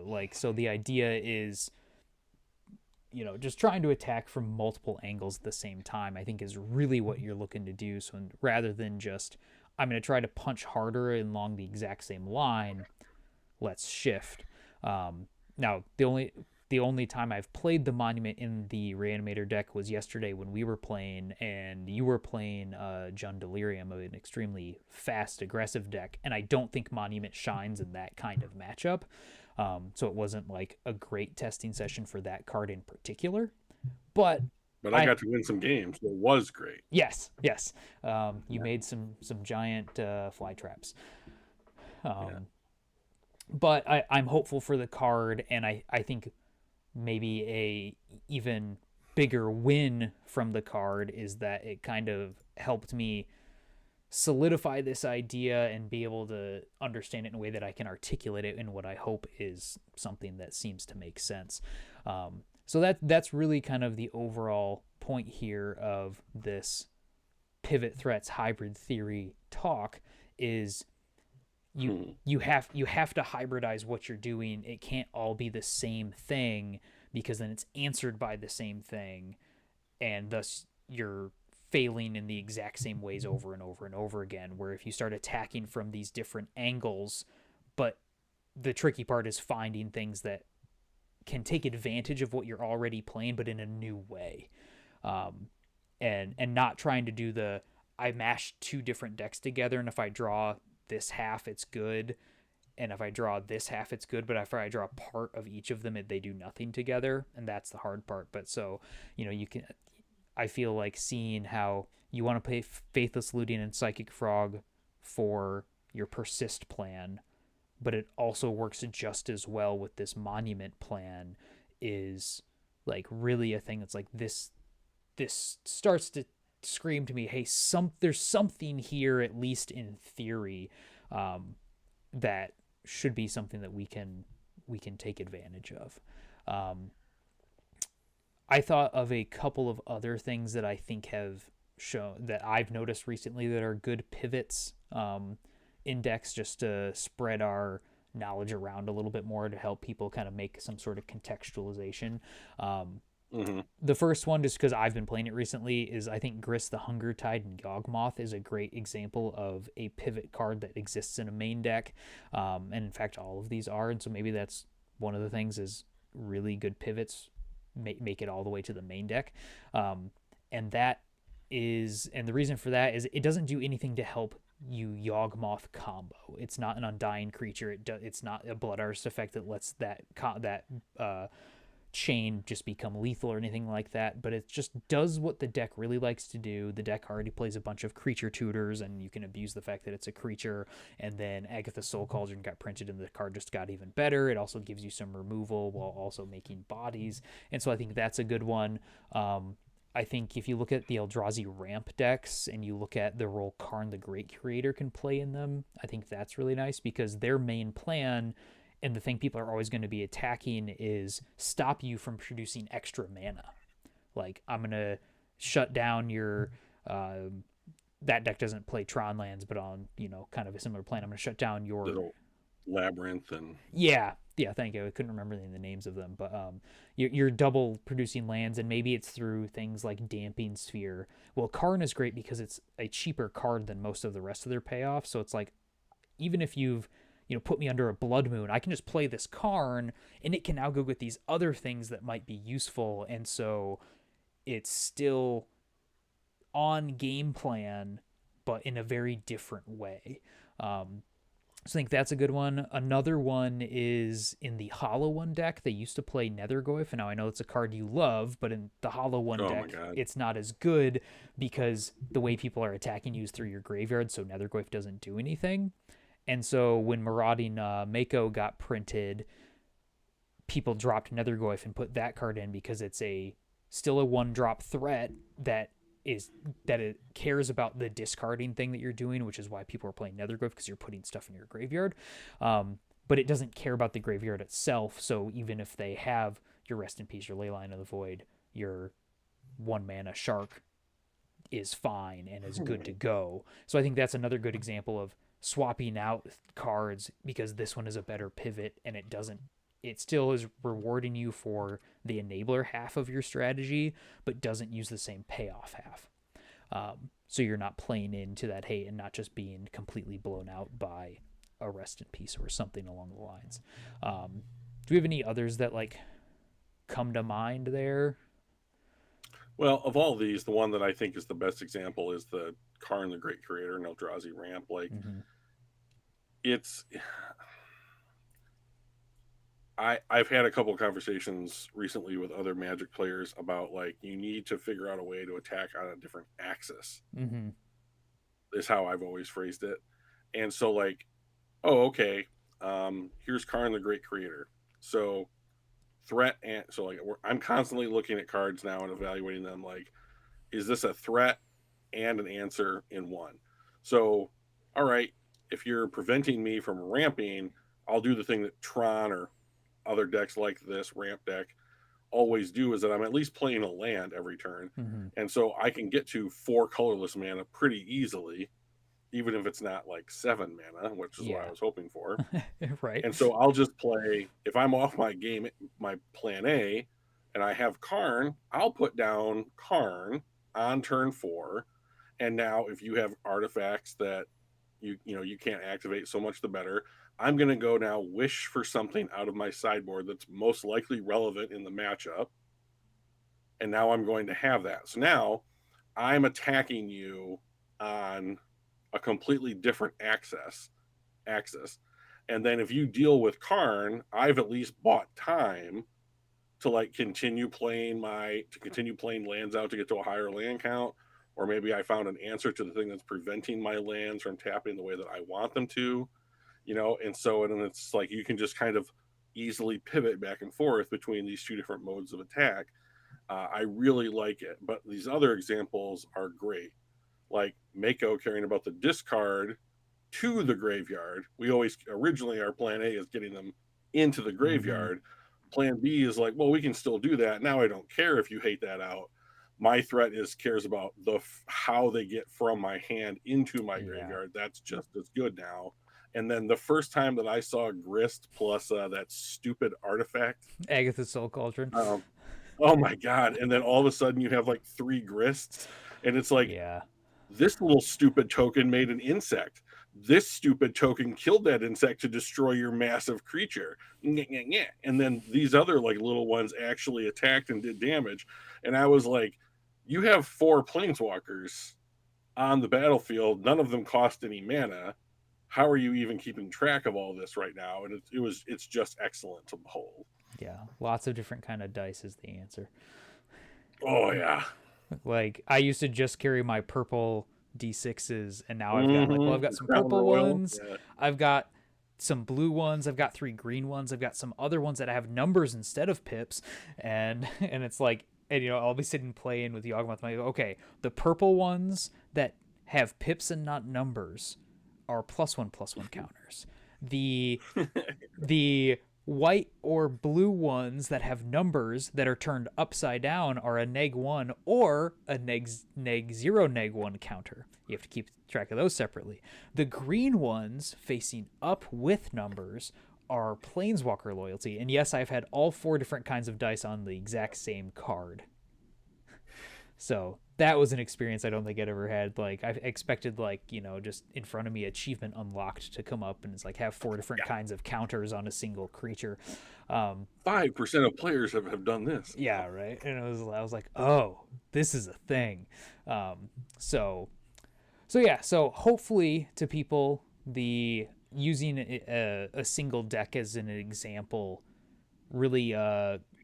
like, so the idea is, just trying to attack from multiple angles at the same time, I think is really what you're looking to do. So rather than just, I'm going to try to punch harder along the exact same line, let's shift. Now, the only time I've played the Monument in the Reanimator deck was yesterday when we were playing, and you were playing Jund Delirium, of an extremely fast, aggressive deck, and I don't think Monument shines in that kind of matchup. So it wasn't like a great testing session for that card in particular. But But I I got to win some games. So it was great. yes, you Yeah, made some giant fly traps. yeah. Um, but I'm hopeful for the card, and I think maybe a even bigger win from the card is that it kind of helped me solidify this idea and be able to understand it in a way that I can articulate it in what I hope is something that seems to make sense. So that's really kind of the overall point here of this pivot threats hybrid theory talk is you Hmm. you have to hybridize what you're doing. It can't all be the same thing because then it's answered by the same thing, and thus you're failing in the exact same ways over and over and over again. Where if you start attacking from these different angles, but the tricky part is finding things that can take advantage of what you're already playing, but in a new way, um, and not trying to do the I mash two different decks together, and if I draw this half, it's good, and if I draw this half, it's good. But if I draw part of each of them, they do nothing together, and that's the hard part. But so you can. I feel like seeing how you want to play Faithless Looting and Psychic Frog for your persist plan, but it also works just as well with this monument plan is like really a thing that's like this starts to scream to me, hey, there's something here, at least in theory, um, that should be something that we can take advantage of. Um, I thought of a couple of other things that I think have shown that I've noticed recently that are good pivots, index, just to spread our knowledge around a little bit more to help people kind of make some sort of contextualization. Um, Hmm. the first one, just because I've been playing it recently, is I think Grist the Hunger Tide and Yawgmoth is a great example of a pivot card that exists in a main deck. And in fact, all of these are. And so maybe that's one of the things is really good pivots make it all the way to the main deck. Um, and the reason for that is it doesn't do anything to help you Yawgmoth combo. It's not an undying creature. It's not a blood artist effect that lets that chain just become lethal or anything like that, but it just does what the deck really likes to do. The deck already plays a bunch of creature tutors, and you can abuse the fact that it's a creature, and then Agatha's Soul Cauldron got printed and the card just got even better. It also gives you some removal while also making bodies, and so I think that's a good one. I think if you look at the Eldrazi ramp decks and you look at the role Karn the Great Creator can play in them, I think that's really nice because their main plan and the thing people are always going to be attacking is stop you from producing extra mana. Like, I'm going to shut down your. That deck doesn't play Tron lands, but on, kind of a similar plan, I'm going to shut down your. Little labyrinth and Yeah, thank you. I couldn't remember the names of them, but you're double producing lands, and maybe it's through things like Damping Sphere. Well, Karn is great because it's a cheaper card than most of the rest of their payoff. So it's like, even if you've put me under a Blood Moon, I can just play this Karn, and it can now go with these other things that might be useful, and so it's still on game plan, but in a very different way. So I think that's a good one. Another one is in the Hollow One deck. They used to play Nethergoyf, and now I know it's a card you love, but in the Hollow One oh my deck, god, it's not as good because the way people are attacking you is through your graveyard, so Nethergoyf doesn't do anything. And so when Marauding Mako got printed, people dropped Nethergoyf and put that card in because it's still a 1-drop threat that it cares about the discarding thing that you're doing, which is why people are playing Netherglyph, because you're putting stuff in your graveyard. But it doesn't care about the graveyard itself. So even if they have your Rest in Peace, your Leyline of the Void, your 1-mana Shark is fine and is good to go. So I think that's another good example of swapping out cards because this one is a better pivot and it still is rewarding you for the enabler half of your strategy, but doesn't use the same payoff half. So you're not playing into that hate and not just being completely blown out by a Rest in Peace or something along the lines. Do we have any others that come to mind there? well, of all these, the one that I think is the best example is the Karn the Great Creator and Eldrazi ramp. Like, it's I've had a couple of conversations recently with other Magic players about, like, you need to figure out a way to attack on a different axis. Is how I've always phrased it. And so, like, oh, okay, here's Karn the Great Creator. So threat, and so, like, I'm constantly looking at cards now and evaluating them. Like, is this a threat and an answer in one? So, all right, if you're preventing me from ramping, I'll do the thing that Tron or other decks like this ramp deck always do, is that I'm at least playing a land every turn. And so I can get to 4 colorless mana pretty easily, even if it's not like 7 mana, which is what I was hoping for. Right. And so I'll just play, if I'm off my plan A, and I have Karn, I'll put down Karn on turn 4. And now if you have artifacts that you can't activate, so much the better. I'm going to go now wish for something out of my sideboard that's most likely relevant in the matchup. And now I'm going to have that. So now I'm attacking you on a completely different axis. And then if you deal with Karn, I've at least bought time to continue playing lands out to get to a higher land count, or maybe I found an answer to the thing that's preventing my lands from tapping the way that I want them to, and it's like you can just kind of easily pivot back and forth between these 2 different modes of attack. I really like it, but these other examples are great, like Mako caring about the discard to the graveyard. We always originally our plan A is getting them into the graveyard. Plan B is like, well, we can still do that. Now I don't care if you hate that out. My threat cares about how they get from my hand into my graveyard. That's just as good now. And then the first time that I saw Grist plus that stupid artifact, Agatha's Soul Cauldron. Oh my god! And then all of a sudden you have 3 Grists, and it's like, this little stupid token made an insect. This stupid token killed that insect to destroy your massive creature. And then these other little ones actually attacked and did damage. And I was like, you have 4 planeswalkers on the battlefield. None of them cost any mana. How are you even keeping track of all this right now? And it's just excellent to behold. Yeah, lots of different kind of dice is the answer. Oh yeah. I used to just carry my purple D6s, and now I've got I've got some purple ones. Yeah. I've got some blue ones. I've got 3 green ones. I've got some other ones that have numbers instead of pips, and it's and I'll be sitting playing with Yawgmoth. And I go, okay, the purple ones that have pips and not numbers are +1/+1 counters. The the white or blue ones that have numbers that are turned upside down are a -1 or a -0 -1 counter. You have to keep track of those separately. The green ones facing up with numbers are planeswalker loyalty. And yes, I've had all 4 different kinds of dice on the exact same card. So that was an experience I don't think I'd ever had. Like I expected, like just in front of me, achievement unlocked to come up, and it's like have 4 different kinds of counters on a single creature. 5% of players have done this. Yeah, right. And I was like, oh, this is a thing. Um, so yeah. So hopefully, to people, the using a single deck as an example really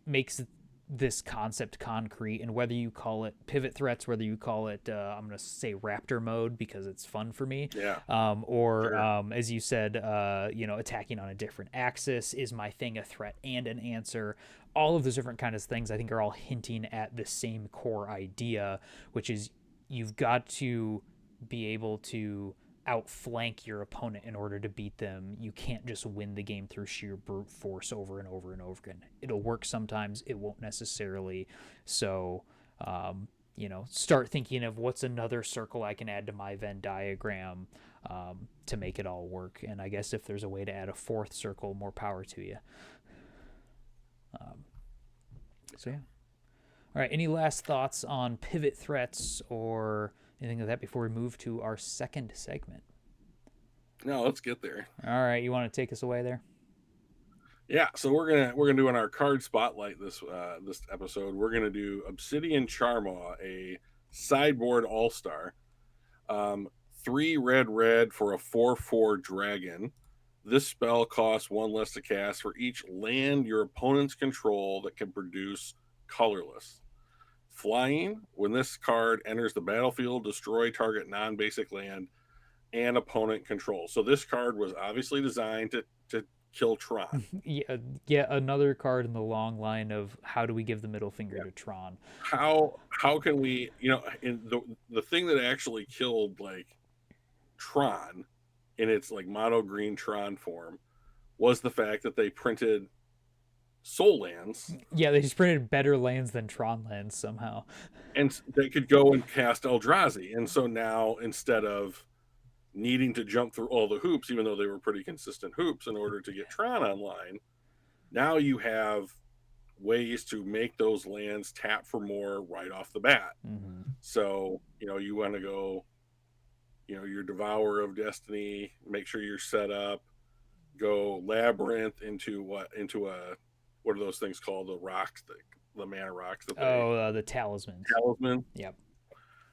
makes this concept concrete. And whether you call it pivot threats, whether you call it I'm going to say raptor mode because it's fun for me, Yeah, or sure. as you said, attacking on a different axis, is my thing a threat and an answer. All of those different kinds of things I think are all hinting at the same core idea, which is you've got to be able to outflank your opponent in order to beat them. You can't just win the game through sheer brute force over and over and over again. It'll work sometimes, it won't necessarily. So, start thinking of what's another circle I can add to my Venn diagram to make it all work. And I guess if there's a way to add a 4th circle, more power to you. So, yeah. All right. Any last thoughts on pivot threats or anything like that before we move to our second segment? No, let's get there. All right, you want to take us away there? Yeah, so we're gonna do in our card spotlight this episode. We're gonna do Obsidian Charmaw, a sideboard all star. 3 red for a 4/4 dragon. This spell costs 1 less to cast for each land your opponents control that can produce colorless. Flying, when this card enters the battlefield, destroy target non-basic land and opponent control. So this card was obviously designed to kill Tron. Yeah, another card in the long line of how do we give the middle finger Yeah. to Tron? How can we, in the thing that actually killed like Tron in its like mono green Tron form was the fact that they printed soul lands Yeah, they just printed better lands than Tron lands somehow. and they could go and cast Eldrazi. And so now instead of needing to jump through all the hoops, even though they were pretty consistent hoops in order to get Tron online, now you have ways to make those lands tap for more right off the bat. Mm-hmm. So, you want to go, your Devourer of Destiny, make sure you're set up, go Labyrinth into what are those things called? The rocks, the mana rocks that they. Oh, the talismans. Talisman. Yep.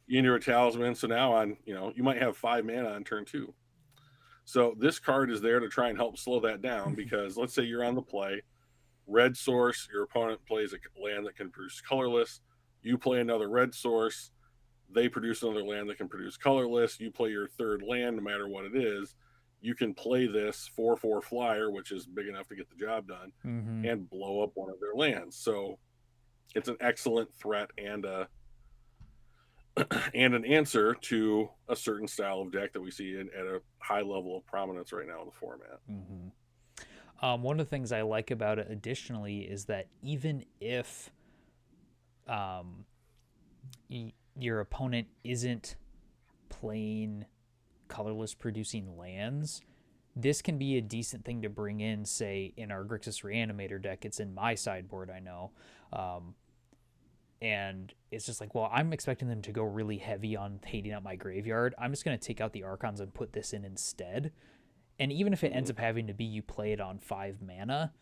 You into a talisman. So now you might have 5 mana on turn 2. So this card is there to try and help slow that down because let's say you're on the play, red source, your opponent plays a land that can produce colorless. You play another red source, they produce another land that can produce colorless. You play your 3rd land, no matter what it is. You can play this 4/4 flyer, which is big enough to get the job done, Mm-hmm. and blow up one of their lands. So it's an excellent threat and an answer to a certain style of deck that we see at a high level of prominence right now in the format. Mm-hmm. One of the things I like about it additionally is that even if your opponent isn't playing colorless producing lands, this can be a decent thing to bring in. Say in our Grixis Reanimator deck, it's in my sideboard, I know, and it's just like, well, I'm expecting them to go really heavy on hating out my graveyard. I'm just going to take out the Archons and put this in instead. And even if it ends up having to be you play it on 5 mana,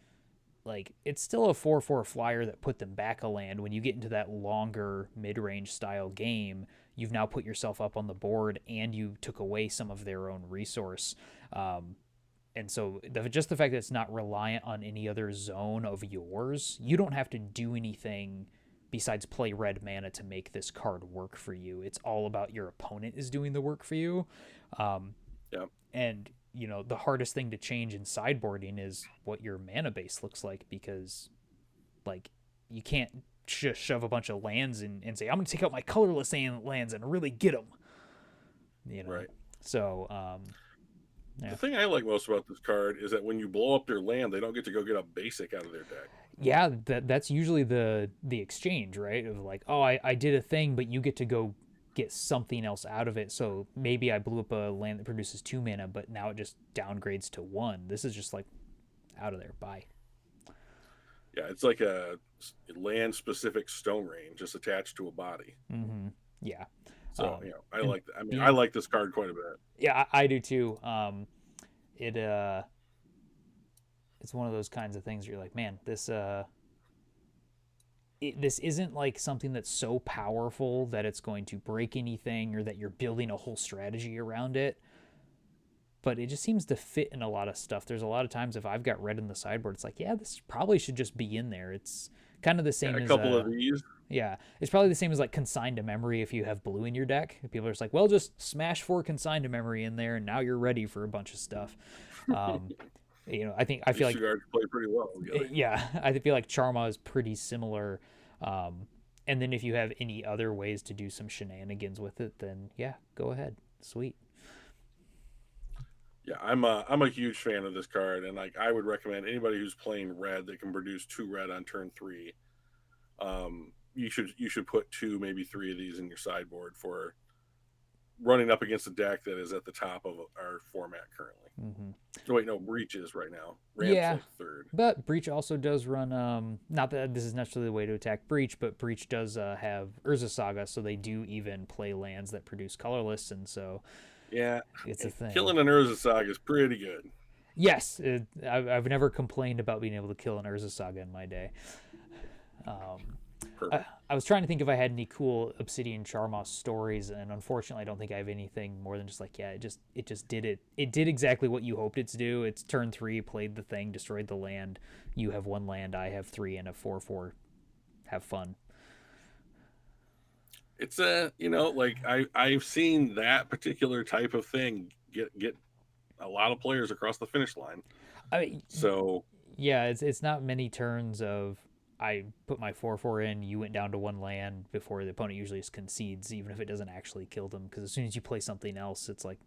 like it's still a 4/4 flyer that put them back a land. When you get into that longer mid-range style game, you've now put yourself up on the board and you took away some of their own resource. And so just the fact that it's not reliant on any other zone of yours, you don't have to do anything besides play red mana to make this card work for you. It's all about your opponent is doing the work for you. Yeah. And the hardest thing to change in sideboarding is what your mana base looks like, because like you can't just shove a bunch of lands and say I'm gonna take out my colorless lands and really get them. You know, Right. so The yeah, thing I like most about this card is that when you blow up their land, they don't get to go get a basic out of their deck. yeah, that's usually the exchange, right? Of like, oh, I did a thing, but you get to go get something else out of it. So maybe I blew up a land that produces 2 mana, but now it just downgrades to 1. This is just like out of there. Bye. Yeah, it's like a land specific stone rain just attached to a body. Mm-hmm. Yeah. So, you know, I And like that. I mean, I being like this card quite a bit. yeah, I do too. It it's one of those kinds of things where you're like, man, this isn't like something that's so powerful that it's going to break anything or that you're building a whole strategy around it. But it just seems to fit in a lot of stuff. There's a lot of times if I've got red in the sideboard, it's like, yeah, this probably should just be in there. It's kind of the Yeah, same a as couple of these. yeah, it's probably the same as like consigned to memory if you have blue in your deck. People are just like, well, just smash 4 consigned to memory in there, and now you're ready for a bunch of stuff. Um, I These feel two like cards play pretty well together. yeah, I feel like Charma is pretty similar. Um, and then if you have any other ways to do some shenanigans with it, then yeah, go ahead. Sweet. Yeah, I'm a huge fan of this card, and like I would recommend anybody who's playing red that can produce 2 red on turn 3. You should put 2, maybe 3 of these in your sideboard for running up against a deck that is at the top of our format currently. Mm-hmm. Oh, wait, no, Breach is right now. Ramp's Yeah, like third. but Breach also does run. Not that this is necessarily the way to attack Breach, but Breach does have Urza Saga, so they do even play lands that produce colorless, and so Yeah, it's a thing. killing an Urza Saga is pretty good. Yes, I've never complained about being able to kill an Urza Saga in my day. Um, Perfect. I was trying to think if I had any cool Obsidian Charmoss stories, and unfortunately, I don't think I have anything more than just like, yeah, it just did it. It did exactly what you hoped it to do. It's turn 3, played the thing, destroyed the land. You have 1 land, I have 3, and a 4/4. Have fun. It's a like I've seen that particular type of thing get a lot of players across the finish line. I mean, So yeah, it's not many turns of I put my 4/4 in. You went down to 1 land before the opponent usually just concedes, even if it doesn't actually kill them. Because as soon as you play something else, it's like,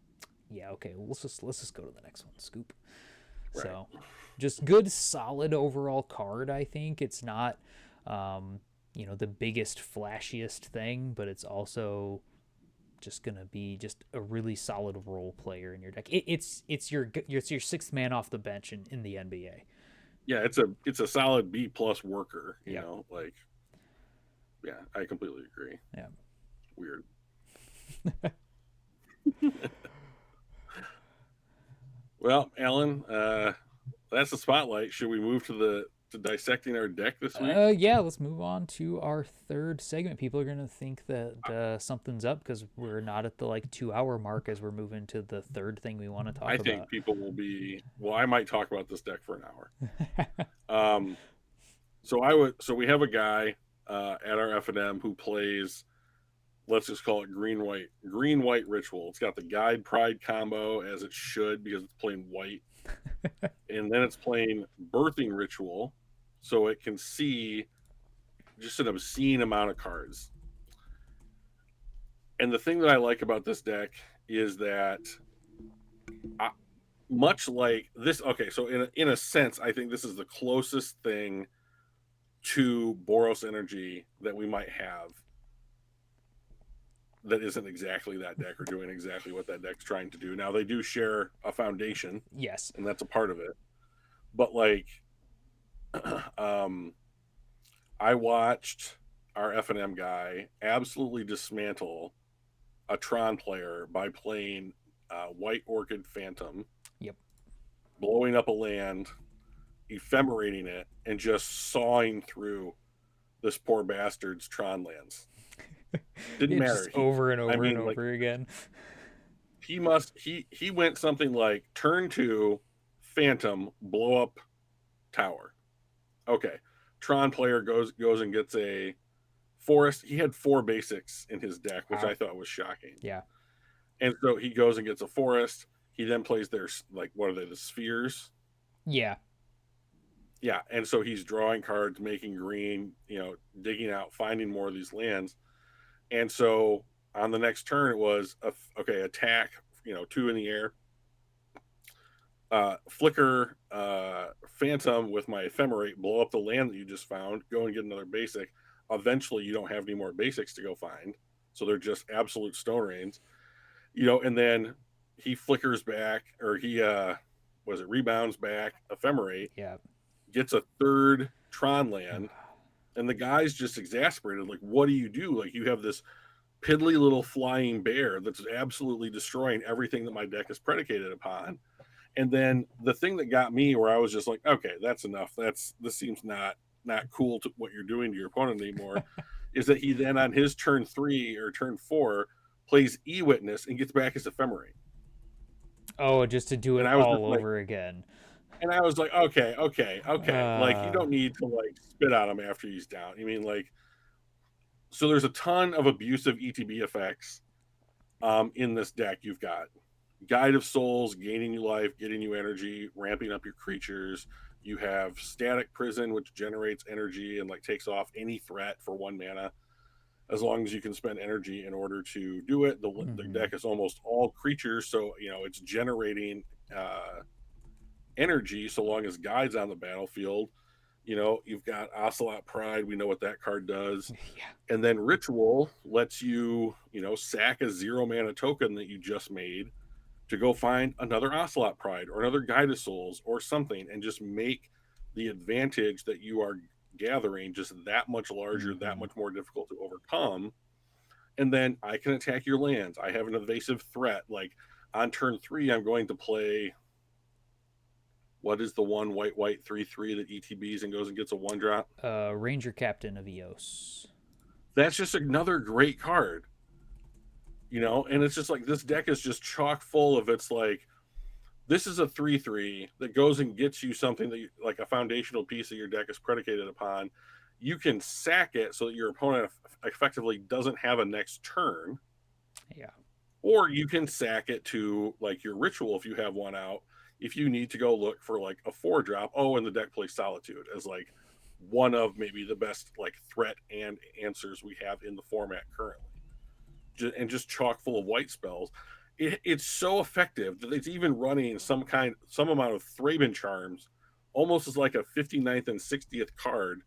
yeah, okay, well, let's just go to the next one. Scoop. right. So, just good, solid overall card. I think it's not, the biggest, flashiest thing, but it's also just gonna be just a really solid role player in your deck. It's your 6th man off the bench in the NBA. Yeah, it's a solid B+ worker, Yep. like yeah, I completely agree. Yeah. Weird. Well, Alan, that's the spotlight. Should we move to dissecting our deck this week? Yeah, let's move on to our third segment. People are going to think that something's up because we're not at the like 2 hour mark as we're moving to the third thing we want to I talk think about. people will be. Well, I might talk about this deck for an hour. Um, so we have a guy at our F&M who plays. Let's just call it green white ritual. It's got the guide pride combo as it should because it's playing white, and then it's playing birthing ritual, so it can see just an obscene amount of cards. And the thing that I like about this deck is that much like this, okay, so in a sense, I think this is the closest thing to Boros energy that we might have that isn't exactly that deck or doing exactly what that deck's trying to do. Now they do share a foundation, Yes. and that's a part of it. But like, um, I watched our F&M guy absolutely dismantle a Tron player by playing White Orchid Phantom, Yep. blowing up a land, ephemerating it, and just sawing through this poor bastard's Tron lands. Didn't It's just matter. over and I over and mean, like over again. he went something like turn 2, Phantom, blow up tower. Okay, Tron player goes and gets a forest. He had 4 basics in his deck, which Wow. I thought was shocking. Yeah. And so he goes and gets a forest. He then plays their, like, what are they, the spheres? Yeah. yeah, and so he's drawing cards, making green, digging out, finding more of these lands. And so on the next turn, it was okay, attack, two in the air, flicker, phantom with my ephemerate, blow up the land that you just found, go and get another basic. Eventually, you don't have any more basics to go find, so they're just absolute stone rains, And then he flickers back, or he was it rebounds back, ephemerate, Yeah. gets a third Tron land, and the guy's just exasperated. Like, what do you do? Like, you have this piddly little flying bear that's absolutely destroying everything that my deck is predicated upon. And then the thing that got me, where I was just like, okay, that's enough. This seems not cool to what you're doing to your opponent anymore, is that he then on his turn 3 or turn 4 plays E-Witness and gets back his ephemerate. Oh, just to do And it I was just all like, over again. okay. Like, you Uh, don't need to like spit on him after he's down. I mean, like, so there's a ton of abusive ETB effects in this deck. You've got Guide of Souls, gaining you life, getting you energy, ramping up your creatures. You have Static Prison, which generates energy and like takes off any threat for 1 mana, as long as you can spend energy in order to do it. The mhm. deck is almost all creatures, so it's generating energy so long as Guide's on the battlefield. You've got Ocelot Pride. We know what that card does. Yeah. And then Ritual lets you, sack a 0 mana token that you just made to go find another Ocelot Pride or another Guide of Souls or something, and just make the advantage that you are gathering just that much larger, that Mhm. much more difficult to overcome. And then I can attack your lands. I have an evasive threat. Like on turn 3, I'm going to play, what is the one white 3/3 that ETBs and goes and gets a 1 drop? Ranger Captain of Eos. That's just another great card, and it's just like this deck is just chock full of, it's like, this is a 3/3 that goes and gets you something that like a foundational piece that your deck is predicated upon. You can sack it so that your opponent effectively doesn't have a next turn, Yeah. or you can sack it to like your ritual if you have one out. If you need to go look for like a 4 drop, and the deck plays Solitude as like one of maybe the best like threat and answers we have in the format currently, and just chock full of white spells. It's so effective that it's even running some amount of Thraben charms, almost as like a 59th and 60th card,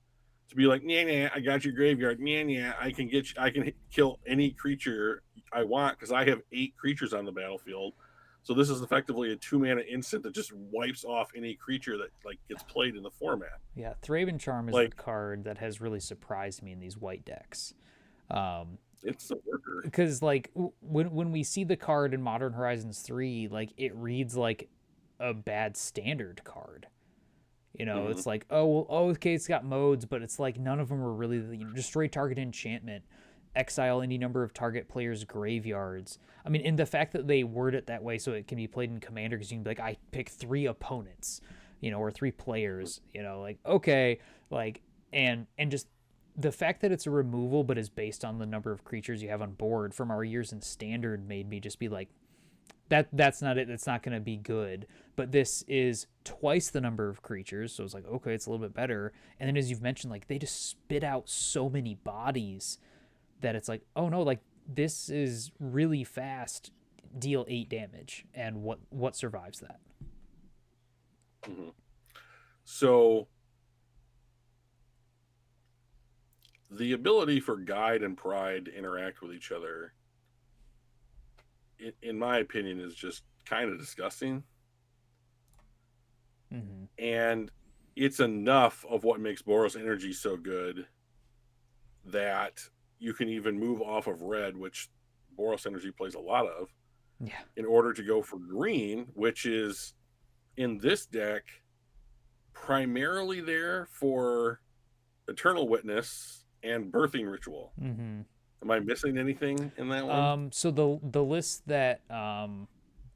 to be like, yeah, I got your graveyard. Yeah, I can kill any creature I want because I have 8 creatures on the battlefield. So this is effectively a 2 mana instant that just wipes off any creature that like gets played in the format. Yeah. Thraben Charm is the Like, card that has really surprised me in these white decks. Um, it's a worker. because like when we see the card in Modern Horizons 3, like it reads like a bad standard card. Mm-hmm. It's like, oh well, oh okay, it's got modes, but it's like none of them are really, destroy target enchantment, exile any number of target players' graveyards. I mean, and the fact that they word it that way so it can be played in Commander, because you can be like, I pick 3 opponents, or 3 players, like okay, like and just the fact that it's a removal but is based on the number of creatures you have on board from our years in Standard made me just be like, that's not it. That's not going to be good. But this is twice the number of creatures, so it's like, okay, it's a little bit better. And then as you've mentioned, like they just spit out so many bodies that it's like, oh no, like this is really fast. Deal 8 damage, and what survives that? Mm-hmm. So the ability for Guide and Pride to interact with each other, in my opinion, is just kind of disgusting. Mm-hmm. And it's enough of what makes Boros Energy so good that you can even move off of red, which Boros Energy plays a lot of, Yeah. in order to go for green, which is in this deck primarily there for Eternal Witness and Birthing Ritual. Mm-hmm. Am I missing anything in that one? So the list that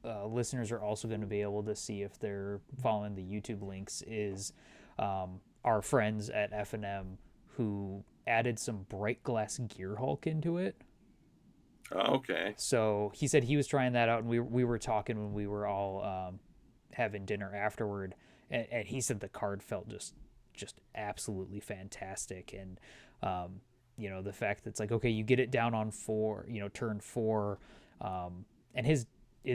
listeners are also going to be able to see if they're following the YouTube links is our friends at F&M who added some Bright Glass Gear Hulk into it. Oh, okay. So he said he was trying that out, and we were talking when we were all having dinner afterward, and he said the card felt just just absolutely fantastic. And the fact that it's like, okay, you get it down on 4, turn 4, and his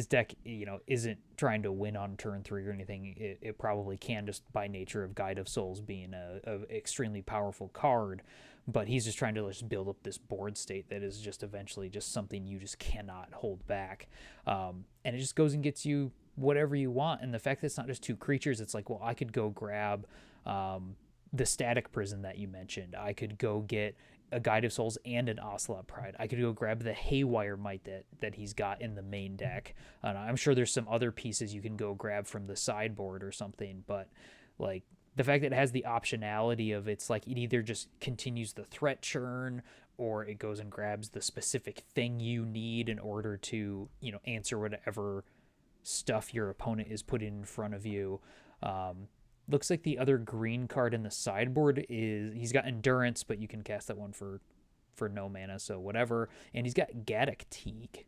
deck, isn't trying to win on turn 3 or anything. It probably can, just by nature of Guide of Souls being a extremely powerful card, but he's just trying to just build up this board state that is just eventually just something you just cannot hold back. And it just goes and gets you whatever you want. And the fact that it's not just 2 creatures, it's like, well, I could go grab the Static Prison that you mentioned. I could go get a Guide of Souls and an Ocelot Pride. I could go grab the Haywire Might that he's got in the main deck. I'm sure there's some other pieces you can go grab from the sideboard or something, but like the fact that it has the optionality of, it's like it either just continues the threat churn, or it goes and grabs the specific thing you need in order to, answer whatever stuff your opponent is putting in front of you. Looks like the other green card in the sideboard is, he's got Endurance, but you can cast that one for no mana, so whatever. And he's got Gaddock Teague.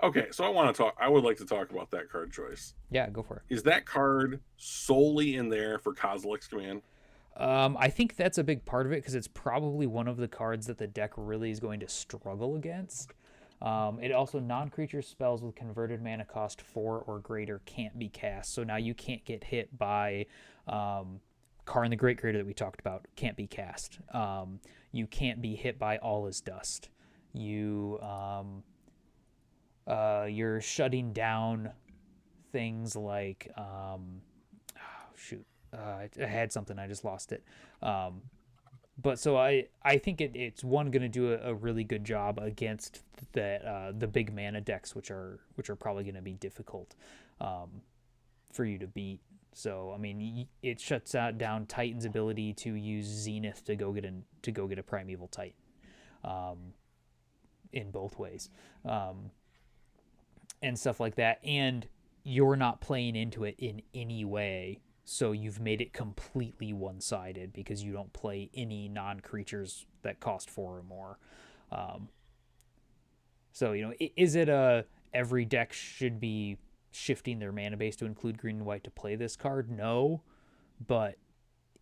Okay, so I would like to talk about that card choice. Yeah, go for it. Is that card solely in there for Kozilek's Command? I think that's a big part of it, because it's probably one of the cards that the deck really is going to struggle against. It also, non-creature spells with converted mana cost 4 or greater can't be cast. So now you can't get hit by Karn the Great Creator that we talked about. Can't be cast. You can't be hit by All Is Dust. You're shutting down things like I had something, I just lost it. But so I think it's one going to do a really good job against the big mana decks, which are probably going to be difficult for you to beat. So I mean, it shuts down Titan's ability to use Zenith to go get a Primeval Titan, in both ways, and stuff like that. And you're not playing into it in any way. So you've made it completely one-sided because you don't play any non-creatures that cost 4 or more. So, is it every deck should be shifting their mana base to include green and white to play this card? No. But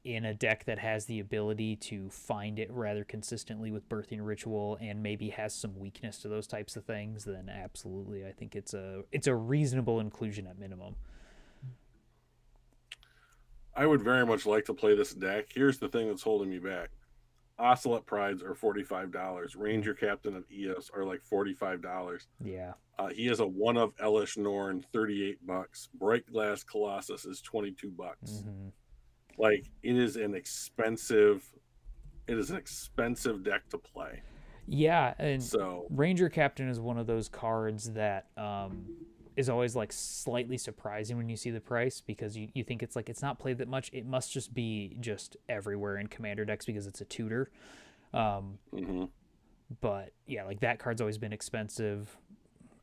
in a deck that has the ability to find it rather consistently with Birthing Ritual and maybe has some weakness to those types of things, then absolutely, I think it's a reasonable inclusion at minimum. I would very much like to play this deck. Here's the thing that's holding me back. Ocelot Prides are $45. Ranger Captain of Eos are like $45. Yeah. He has a one of Elish Norn, $38. Bright Glass Colossus is $22. Mm-hmm. Like, it is an expensive deck to play. Yeah, and so Ranger Captain is one of those cards that is always like slightly surprising when you see the price, because you think it's like, it's not played that much. It must just be just everywhere in commander decks because it's a tutor. But yeah, like that card's always been expensive.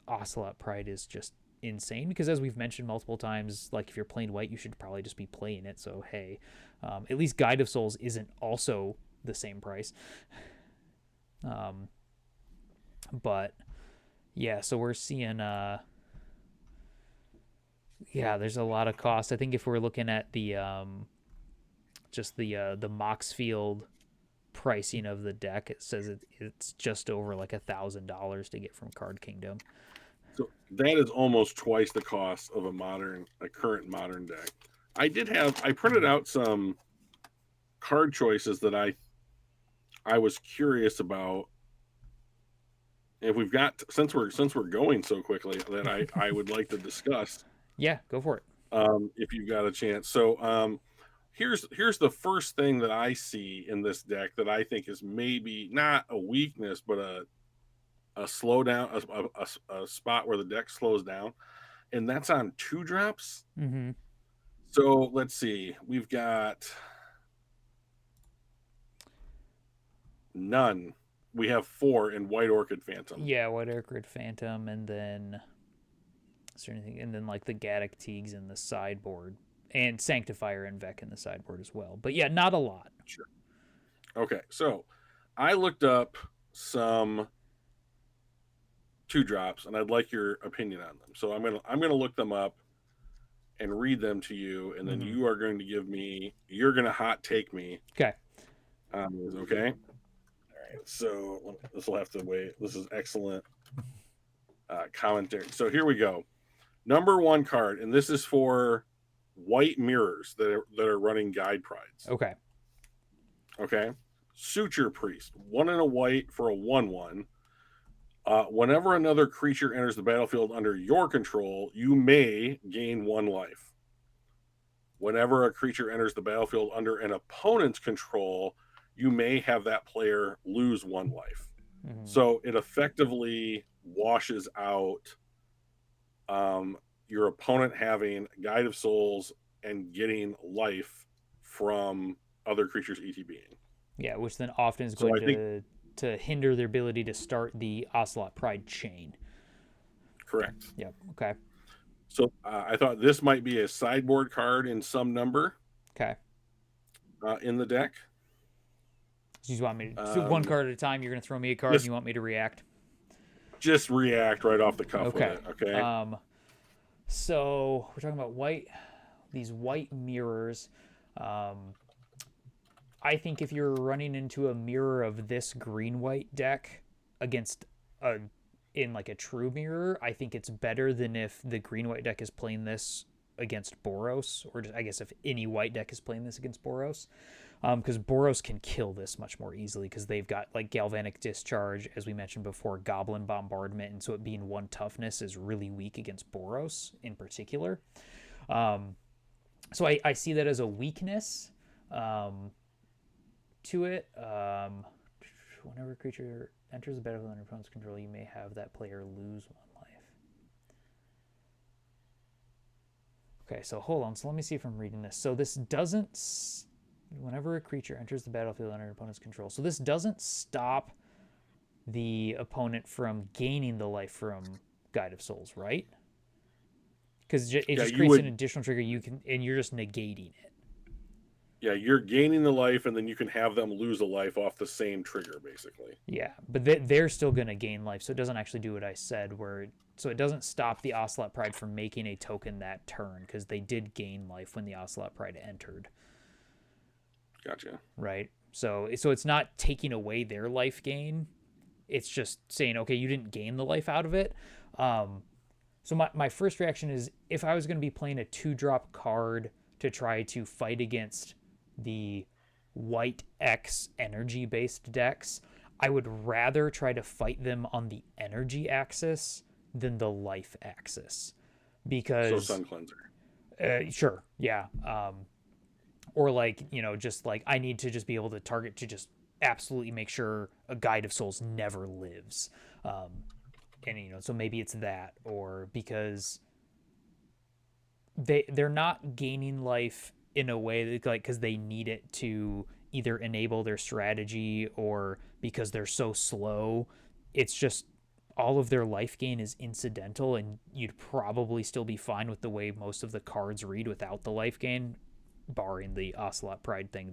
Ocelot Pride is just insane because, as we've mentioned multiple times, like if you're playing white, you should probably just be playing it. So hey, at least Guide of Souls isn't also the same price. But yeah, so we're seeing there's a lot of cost. I think if we're looking at the just the Moxfield pricing of the deck, it says it's just over like $1,000 to get from Card Kingdom. So that is almost twice the cost of a current modern deck. I printed out some card choices that I was curious about. If we've got, since we're going so quickly, that I would like to discuss. Yeah, go for it. If you've got a chance. So here's the first thing that I see in this deck that I think is maybe not a weakness, but a slowdown, a spot where the deck slows down, and that's on 2-drops. Mm-hmm. So let's see. We've got none. We have 4 in White Orchid Phantom. Yeah, White Orchid Phantom, and then is there anything? And then like the Gaddock Teagues in the sideboard, and Sanctifier and Vec in the sideboard as well. But yeah, not a lot. Sure. Okay, so I looked up some 2-drops, and I'd like your opinion on them. So I'm gonna look them up, and read them to you, and then Mm-hmm. you are going to you're going to hot take me Okay. on these, okay? All right, so this will have to wait. This is excellent commentary. So here we go. Number one card, and this is for white mirrors that are running guide prides. Okay. Okay, Suture Priest, 1 and a white for a 1/1. Whenever another creature enters the battlefield under your control, you may gain 1 life. Whenever a creature enters the battlefield under an opponent's control, you may have that player lose 1 life. Mm-hmm. So it effectively washes out your opponent having Guide of Souls and getting life from other creatures ETBing. Yeah, which then often is So going I think to hinder their ability to start the Ocelot Pride chain. correct. Yep. Okay. So I thought this might be a sideboard card in some number Okay. in the deck. So you want me to so one card at a time? You're gonna throw me a card, and Just you want me to react? just react right off the cuff with Okay. it. Okay. So we're talking about these white mirrors. I think if you're running into a mirror of this green-white deck against a in like a true mirror, I think it's better than if the green-white deck is playing this against Boros, or just, I guess if any white deck is playing this against Boros, because Boros can kill this much more easily because they've got like Galvanic Discharge, as we mentioned before, Goblin Bombardment, and so it being 1 toughness is really weak against Boros in particular. So I see that as a weakness to it. Whenever a creature enters the battlefield under opponent's control, you may have that player lose 1 life. Okay, so hold on. So let me see if I'm reading this. So this doesn't. Whenever a creature enters the battlefield under opponent's control, so this doesn't stop the opponent from gaining the life from Guide of Souls, right? Because it just creates an additional trigger and you're just negating it. Yeah, you're gaining the life, and then you can have them lose a life off the same trigger, basically. Yeah, but they're still going to gain life, so it doesn't actually do what I said, so it doesn't stop the Ocelot Pride from making a token that turn, because they did gain life when the Ocelot Pride entered. Gotcha. Right? So it's not taking away their life gain. It's just saying, okay, you didn't gain the life out of it. So my first reaction is, if I was going to be playing a 2-drop card to try to fight against the white X energy based decks, I would rather try to fight them on the energy axis than the life axis, because So Sun Cleanser. Sure, yeah. Or like, just like I need to just be able to target to just absolutely make sure a Guide of Souls never lives. And so maybe it's that, or because they're not gaining life in a way that, like, because they need it to either enable their strategy or because they're so slow. It's just all of their life gain is incidental, and you'd probably still be fine with the way most of the cards read without the life gain, barring the Ocelot Pride thing,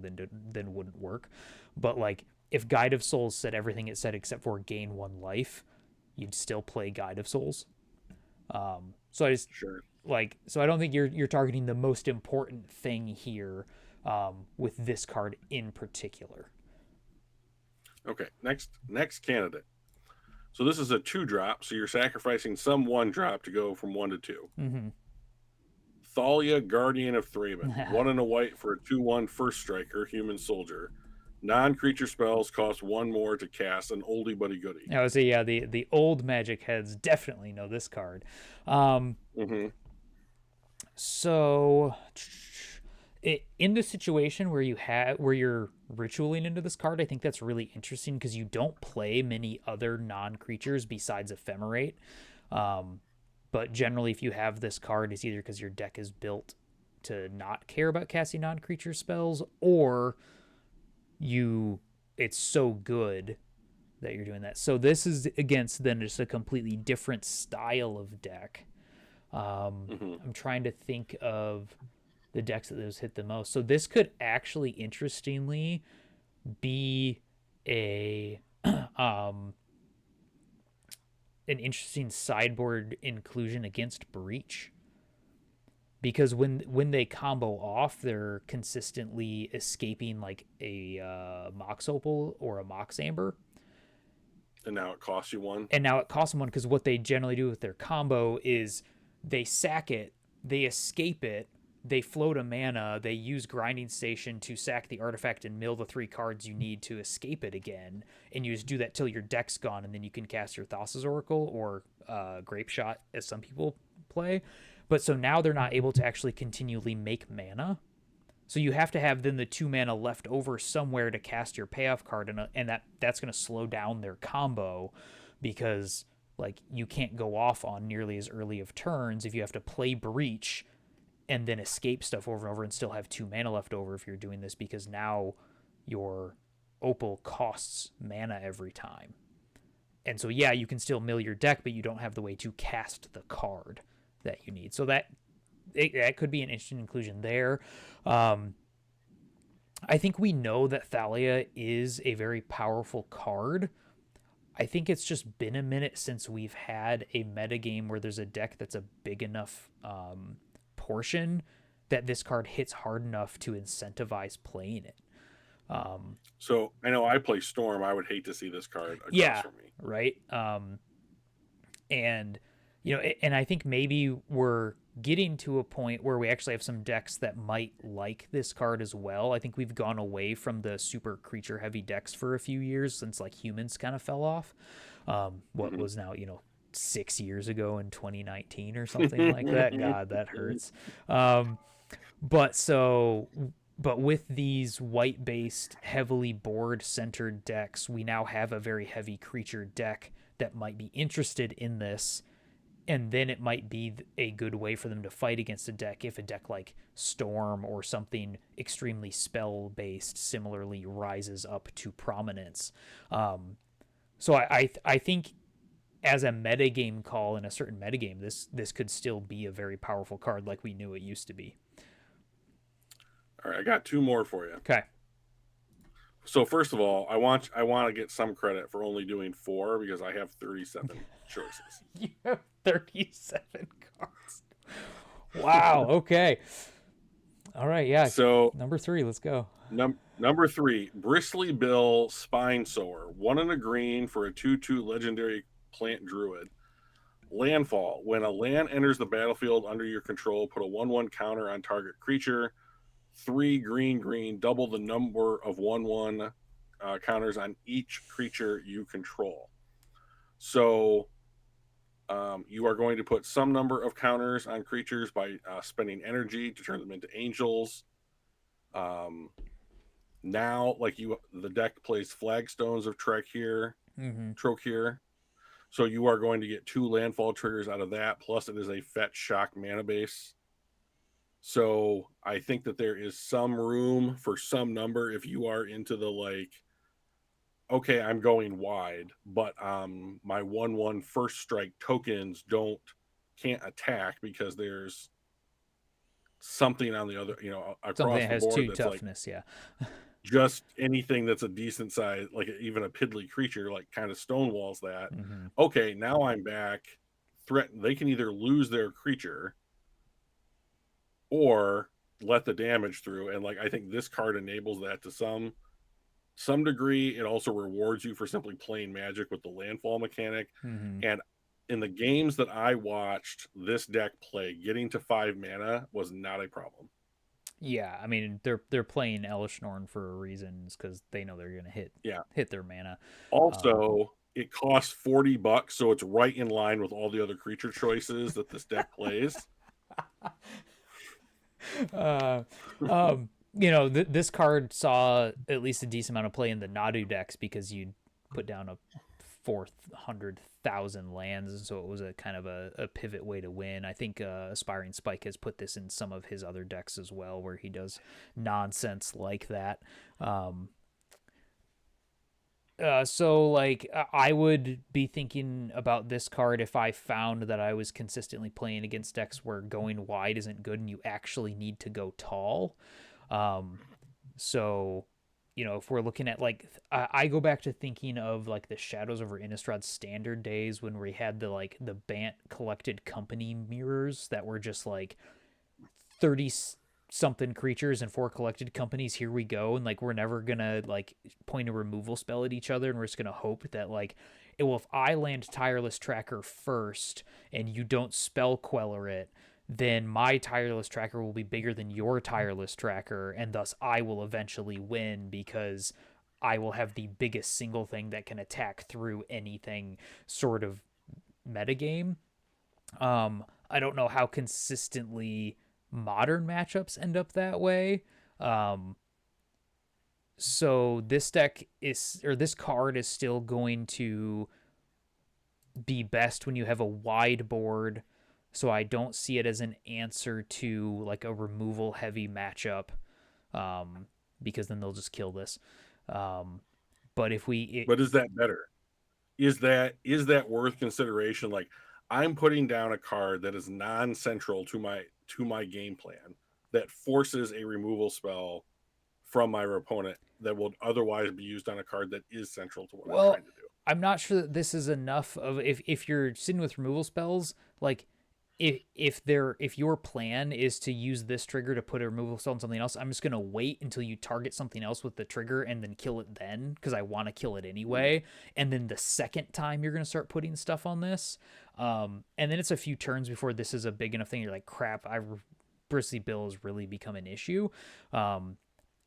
then wouldn't work. But like, if Guide of Souls said everything it said except for gain 1 life, you'd still play Guide of Souls. So I just Sure. so I don't think you're targeting the most important thing here with this card in particular. Okay. Next candidate. So this is a 2-drop, so you're sacrificing some 1-drop to go from 1 to 2. Mm-hmm. Thalia, Guardian of Thraben, 1 and a white for a 2/1 first striker, human soldier. Non-creature spells cost 1 more to cast, an oldie buddy goodie. I would say, yeah, the old Magic heads definitely know this card. So, in the situation where you're ritualing into this card, I think that's really interesting because you don't play many other non-creatures besides Ephemerate. But generally, if you have this card, it's either because your deck is built to not care about casting non-creature spells, or it's so good that you're doing that. So this is against then just a completely different style of deck. I'm trying to think of the decks that those hit the most. So this could actually, interestingly, be a an interesting sideboard inclusion against Breach. because when they combo off, they're consistently escaping like a Mox Opal or a Mox Amber, And now it costs you one. and now it costs them one because what they generally do with their combo is they sack it, they escape it, they float a mana, they use Grinding Station to sack the artifact and mill the 3 cards you need to escape it again, and you just do that till your deck's gone, and then you can cast your Thassa's Oracle or Grape Shot, as some people play. But so now they're not able to actually continually make mana. So you have to have then the 2 mana left over somewhere to cast your payoff card, and that's going to slow down their combo, because like you can't go off on nearly as early of turns if you have to play Breach and then escape stuff over and over and still have 2 mana left over if you're doing this, because now your Opal costs mana every time. And so yeah, you can still mill your deck, but you don't have the way to cast the card that you need. So that could be an interesting inclusion there. I think we know that Thalia is a very powerful card. I think it's just been a minute since we've had a metagame where there's a deck that's a big enough portion that this card hits hard enough to incentivize playing it. So I know I play Storm. I would hate to see this card across from me. Right. And and I think maybe we're getting to a point where we actually have some decks that might like this card as well. I think we've gone away from the super creature heavy decks for a few years since like humans kind of fell off. What was now 6 years ago in 2019 or something like that. God, that hurts. But with these white based heavily board centered decks, we now have a very heavy creature deck that might be interested in this, and then it might be a good way for them to fight against a deck if a deck like Storm or something extremely spell based similarly rises up to prominence. So I think as a metagame call in a certain metagame, this could still be a very powerful card like we knew it used to be. All right, I got 2 more for you. Okay. So first of all, I want to get some credit for only doing 4 because I have 37 choices. You have 37 cards. Wow. Okay. All right. Yeah. So number 3. Let's go. Number 3, Bristly Bill Spine Sower. 1 in a green for a 2/2 legendary plant druid. Landfall. When a land enters the battlefield under your control, put a 1/1 counter on target creature. 3 green, double the number of 1/1 counters on each creature you control. So you are going to put some number of counters on creatures by spending energy to turn them into angels. Now, the deck plays Flagstones of Trokir. So you are going to get 2 landfall triggers out of that. Plus, it is a fetch shock mana base. So I think that there is some room for some number if you are into the okay, I'm going wide, but my 1/1 first strike tokens can't attack because there's something on the other, across Something that the has board 2 that's toughness. Yeah. just anything that's a decent size, like even a piddly creature, like kind of stonewalls that. Okay, now I'm back. They can either lose their creature or let the damage through, and I think this card enables that to some degree. It also rewards you for simply playing Magic with the landfall mechanic. And in the games that I watched this deck play, getting to 5 mana was not a problem. Yeah, I mean they're playing Elishnorn for a reason, because they know they're gonna hit their mana. Also, it costs $40, so it's right in line with all the other creature choices that this deck plays. This card saw at least a decent amount of play in the Nadu decks because you'd put down a 400,000 lands, and so it was a kind of a pivot way to win. I think Aspiring Spike has put this in some of his other decks as well, where he does nonsense like that. So I would be thinking about this card if I found that I was consistently playing against decks where going wide isn't good and you actually need to go tall. So if we're looking at I go back to thinking of the Shadows over Innistrad standard days when we had the Bant collected company mirrors that were just 30 something creatures and 4 collected companies, here we go, and like we're never gonna like point a removal spell at each other, and we're just gonna hope that like if I land Tireless Tracker first and you don't spell queller it, then my Tireless Tracker will be bigger than your Tireless Tracker, and thus I will eventually win because I will have the biggest single thing that can attack through anything sort of metagame. I don't know how consistently modern matchups end up that way. Um, so this card is still going to be best when you have a wide board. So I don't see it as an answer to like a removal heavy matchup, because then they'll just kill this. Um, but if But is that better? Is that worth consideration? Like, I'm putting down a card that is non-central to my game plan that forces a removal spell from my opponent that will otherwise be used on a card that is central to what I'm well, trying to do. I'm not sure that this is enough of if you're sitting with removal spells, like if your plan is to use this trigger to put a removal spell on something else, I'm just gonna wait until you target something else with the trigger and then kill it then because I want to kill it anyway. And then the second time you're gonna start putting stuff on this, and then it's a few turns before this is a big enough thing. You're like, crap, Bristly Bill has really become an issue.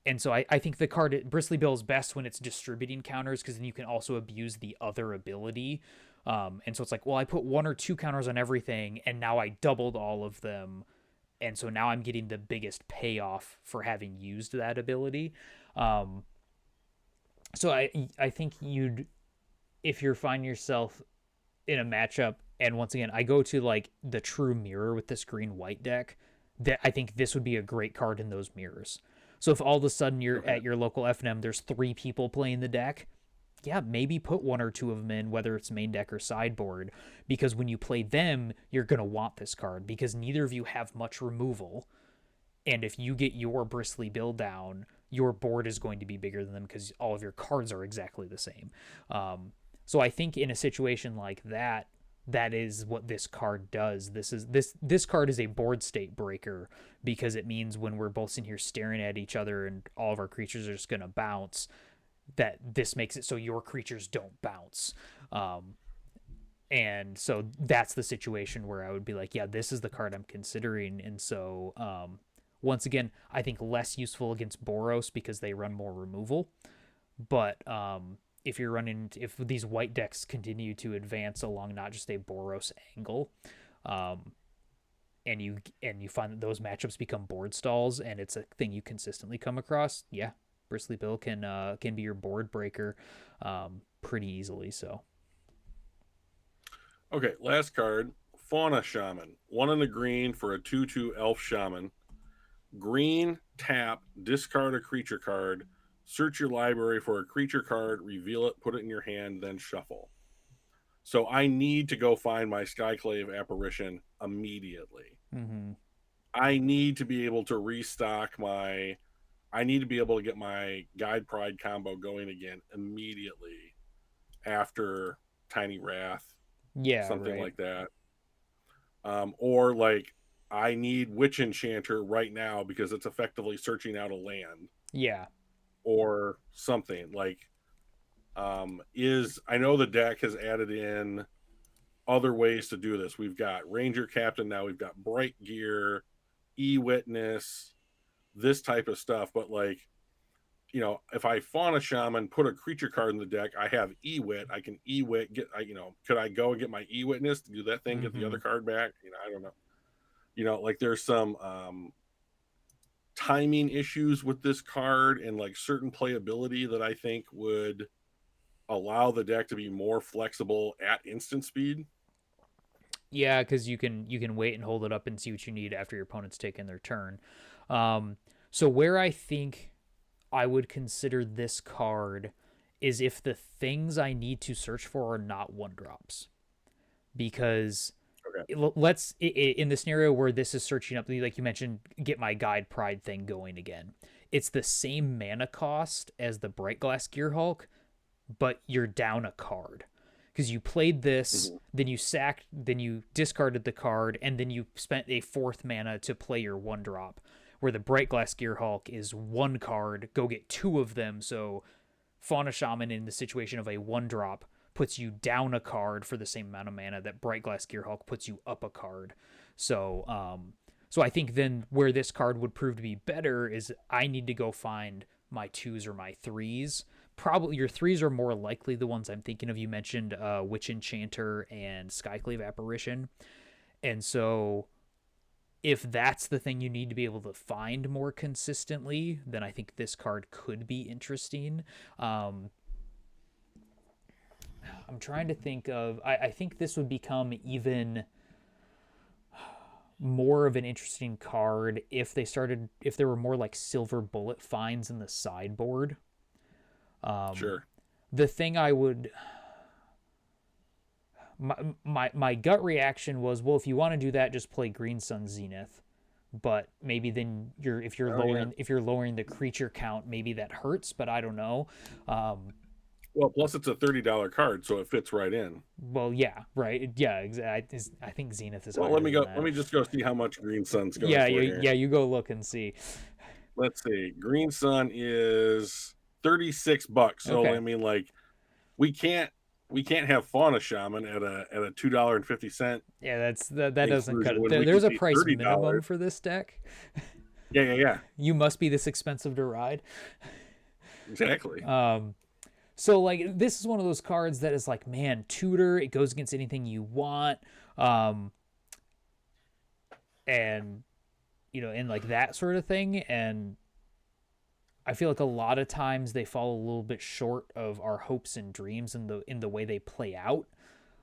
And so I think the card Bristly Bill is best when it's distributing counters because then you can also abuse the other ability. And so it's like, well, I put 1 or 2 counters on everything, and now I doubled all of them, and so now I'm getting the biggest payoff for having used that ability. Um, so I think if you're finding yourself in a matchup, and once again, I go to like the true mirror with this green white deck, that I think this would be a great card in those mirrors. So if all of a sudden you're Okay. at your local FNM, there's 3 people playing the deck, yeah, maybe put 1 or 2 of them in, whether it's main deck or sideboard, because when you play them, you're going to want this card because neither of you have much removal. And if you get your Bristly Bill down, your board is going to be bigger than them because all of your cards are exactly the same. So I think in a situation like that, that is what this card does. This card is a board state breaker because it means when we're both sitting here staring at each other and all of our creatures are just going to bounce, that this makes it so your creatures don't bounce. And so that's the situation where I would be like, yeah, this is the card I'm considering. And so once again, I think less useful against Boros because they run more removal. But if these white decks continue to advance along not just a Boros angle, um, and you find that those matchups become board stalls and it's a thing you consistently come across, yeah, Bristly Bill can be your board breaker pretty easily. So Okay, last card, Fauna Shaman. 1 in the green for a 2/2 elf shaman. Green, tap, discard a creature card, search your library for a creature card, reveal it, put it in your hand, then shuffle. So I need to go find my Skyclave Apparition immediately. mm-hmm. I need to be able to I need to be able to get my Guide Pride combo going again immediately after Tiny Wrath, Yeah, something right. like that. Or like I need Witch Enchanter right now because it's effectively searching out a land Yeah. or something. Like is I know the deck has added in other ways to do this. We've got Ranger Captain now, we've got Bright Gear, E-Witness, this type of stuff, but like, if I Fauna Shaman, put a creature card in the deck, I have E-Wit, I can E-Wit, could I go and get my E-Witness to do that thing, get the Mm-hmm. other card back? I don't know. Like there's some timing issues with this card and like certain playability that I think would allow the deck to be more flexible at instant speed. Yeah, because you can wait and hold it up and see what you need after your opponent's taken their turn. So where I think I would consider this card is if the things I need to search for are not 1 drops, because Okay. let's in the scenario where this is searching up, like you mentioned, get my Guide Pride thing going again. It's the same mana cost as the Bright Glass Gearhulk, but you're down a card. because you played this, Mhm. then you sacked, then you discarded the card, and then you spent a fourth mana to play your one drop. Where the Bright Glass Gearhulk is one card, go get two of them. So Fauna Shaman in the situation of a one drop puts you down a card for the same amount of mana that Bright Glass Gearhulk puts you up a card. So I think then where this card would prove to be better is I need to go find my twos or my threes. Probably your threes are more likely the ones I'm thinking of. You mentioned Witch Enchanter and Skyclave Apparition. And so if that's the thing you need to be able to find more consistently, then I think this card could be interesting. I'm trying to think of. I think this would become even more of an interesting card if there were more like silver bullet finds in the sideboard. Sure. The thing I would my gut reaction was, well, if you want to do that, just play Green Sun Zenith. But maybe then if you're Oh yeah. lowering the creature count, maybe that hurts. But I don't know. Well, plus it's a $30 card, so it fits right in. Well, yeah, right, yeah, exactly. I think Zenith is Well, higher let me than go. Let that. me just go see how much Green Sun's going Yeah, for here. yeah. You go look and see. Let's see. Green Sun is $36. So Okay. I mean, like, we can't have Fauna Shaman at a $2.50 Yeah, that doesn't cut inclusion it. when we can There's a see price minimum $30. for this deck. Yeah. You must be this expensive to ride. Exactly. So like this is one of those cards that is like, man, tutor, it goes against anything you want. And and like that sort of thing. And I feel like a lot of times they fall a little bit short of our hopes and dreams in the way they play out.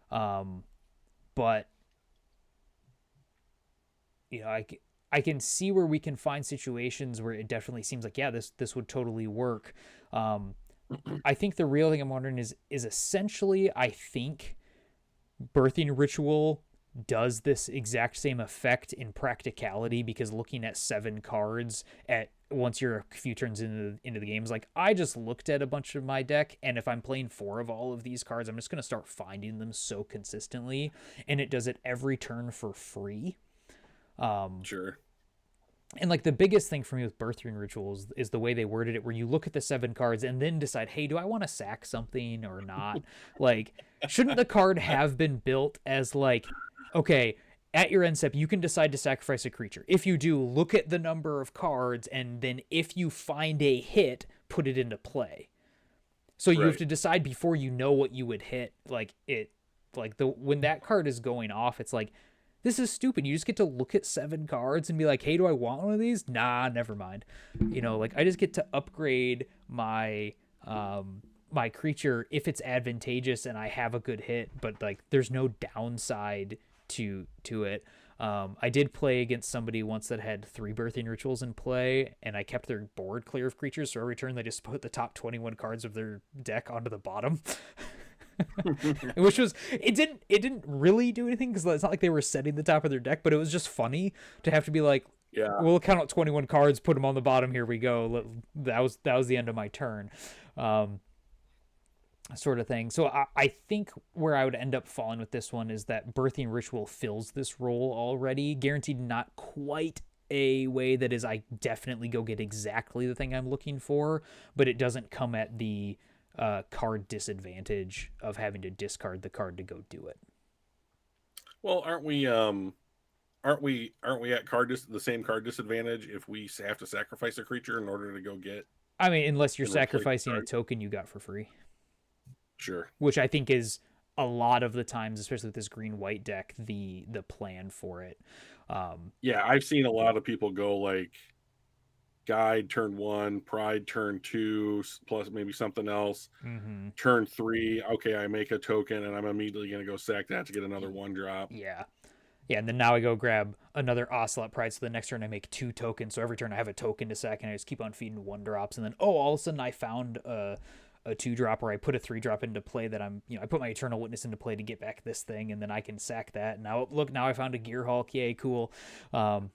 But I can see where we can find situations where it definitely seems like, yeah, this would totally work. I think the real thing I'm wondering is essentially, I think Birthing Ritual does this exact same effect in practicality, because looking at 7 cards at once you're a few turns into the game is like, I just looked at a bunch of my deck, and if I'm playing 4 of all of these cards, I'm just going to start finding them so consistently, and it does it every turn for free. Sure. And like the biggest thing for me with Birthing Rituals is the way they worded it, where you look at the 7 cards and then decide, hey, do I want to sack something or not? Like, shouldn't the card have been built as like, okay, at your end step, you can decide to sacrifice a creature. If you do, look at the number of cards, and then if you find a hit, put it into play. So you have to decide before you know what you would hit. Like when that card is going off, it's like, this is stupid. You just get to look at 7 cards and be like, hey, do I want one of these? Nah, never mind. Like I just get to upgrade my my creature if it's advantageous and I have a good hit, but like there's no downside to it. I did play against somebody once that had 3 Birthing Rituals in play, and I kept their board clear of creatures, so every turn they just put the top 21 cards of their deck onto the bottom. Which was, it didn't really do anything, because it's not like they were setting the top of their deck, but it was just funny to have to be like, Yeah. we'll count out 21 cards, put them on the bottom, here we go. That was the end of my turn. Sort of thing. So I think where I would end up falling with this one is that Birthing Ritual fills this role already, guaranteed not quite a way that is, I definitely go get exactly the thing I'm looking for, but it doesn't come at the card disadvantage of having to discard the card to go do it. Well, aren't we at the same card disadvantage if we have to sacrifice a creature in order to go get? I mean, unless you're and replace the sacrificing a card? token you got for free, Sure. which I think is a lot of the times, especially with this green-white deck, the plan for it. Yeah, I've seen a lot of people go like Guide turn 1, Pride turn 2, plus maybe something else. Mm-hmm. Turn 3, okay, I make a token and I'm immediately going to go sack that to get another 1 drop. Yeah. Yeah, and then now I go grab another Ocelot Pride, so the next turn I make 2 tokens, so every turn I have a token to sack, and I just keep on feeding 1 drops, and then, all of a sudden I found a 2-drop, or I put a 3-drop into play that I put my Eternal Witness into play to get back this thing, and then I can sack that. Now, look, now I found a Gearhulk, yay, cool. So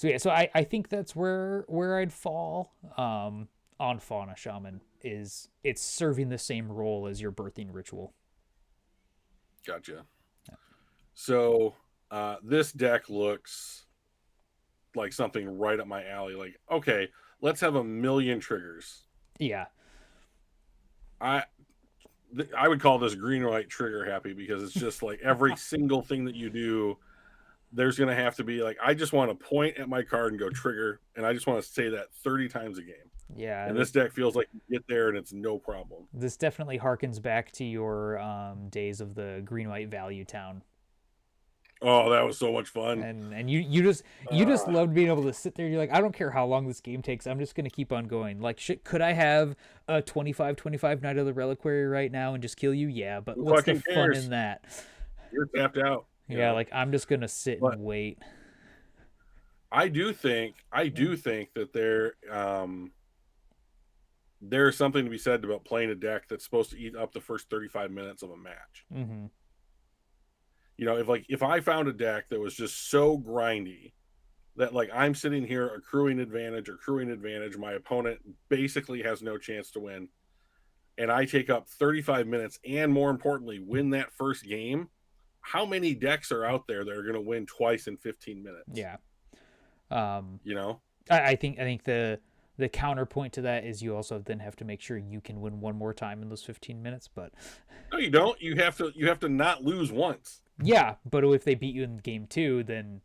yeah, so I think that's where I'd fall on Fauna Shaman. it's serving the same role as your birthing ritual. Gotcha. So this deck looks like something right up my alley. Like, okay, let's have a million triggers. Yeah. I I would call this green white trigger happy, because it's just like every single thing that you do, there's going to have to be like, I just want to point at my card and go trigger, and I just want to say that 30 times a game. Yeah, And this deck feels like you get there and it's no problem. this definitely harkens back to your days of the green white value town. Oh, that was so much fun. And you just loved being able to sit there. You're like, I don't care how long this game takes. I'm just gonna keep on going. Like, shit, could I have a 25/25 Night of the Reliquary right now and just kill you? Yeah, but Who what's the fucking fun cares? in that? You're tapped out. Yeah, like I'm just gonna sit But and wait. I do think that there's something to be said about playing a deck that's supposed to eat up the first 35 minutes of a match. Mm-hmm. You know, if I found a deck that was just so grindy that like I'm sitting here accruing advantage, my opponent basically has no chance to win, and I take up 35 minutes and, more importantly, win that first game, how many decks are out there that are going to win twice in 15 minutes? Yeah. You know? I think the counterpoint to that is you also then have to make sure you can win one more time in those 15 minutes. But No, you don't. You have to not lose once. yeah, but if they beat you in game 2, then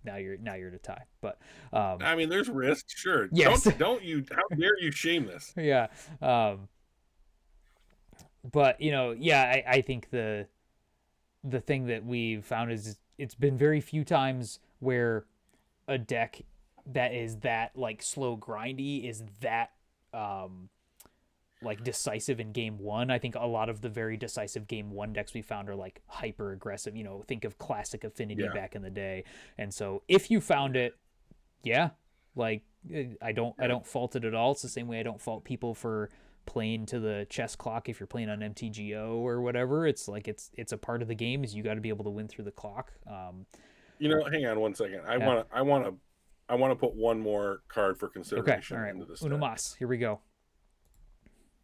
now you're to tie. But I mean, there's risk, sure. yes. Don't you? How dare you shame this? Yeah. But yeah, I think the thing that we've found is it's been very few times where a deck that is that like slow grindy is that like decisive in game 1. I think a lot of the very decisive game 1 decks we found are like hyper aggressive. Think of classic Affinity back in the day. And so if you found it, yeah, like I don't fault it at all. It's the same way I don't fault people for playing to the chess clock if you're playing on MTGO or whatever. It's like it's a part of the game, is you got to be able to win through the clock. Hang on one second. I want to put one more card for consideration into this. Uno mas. Here we go.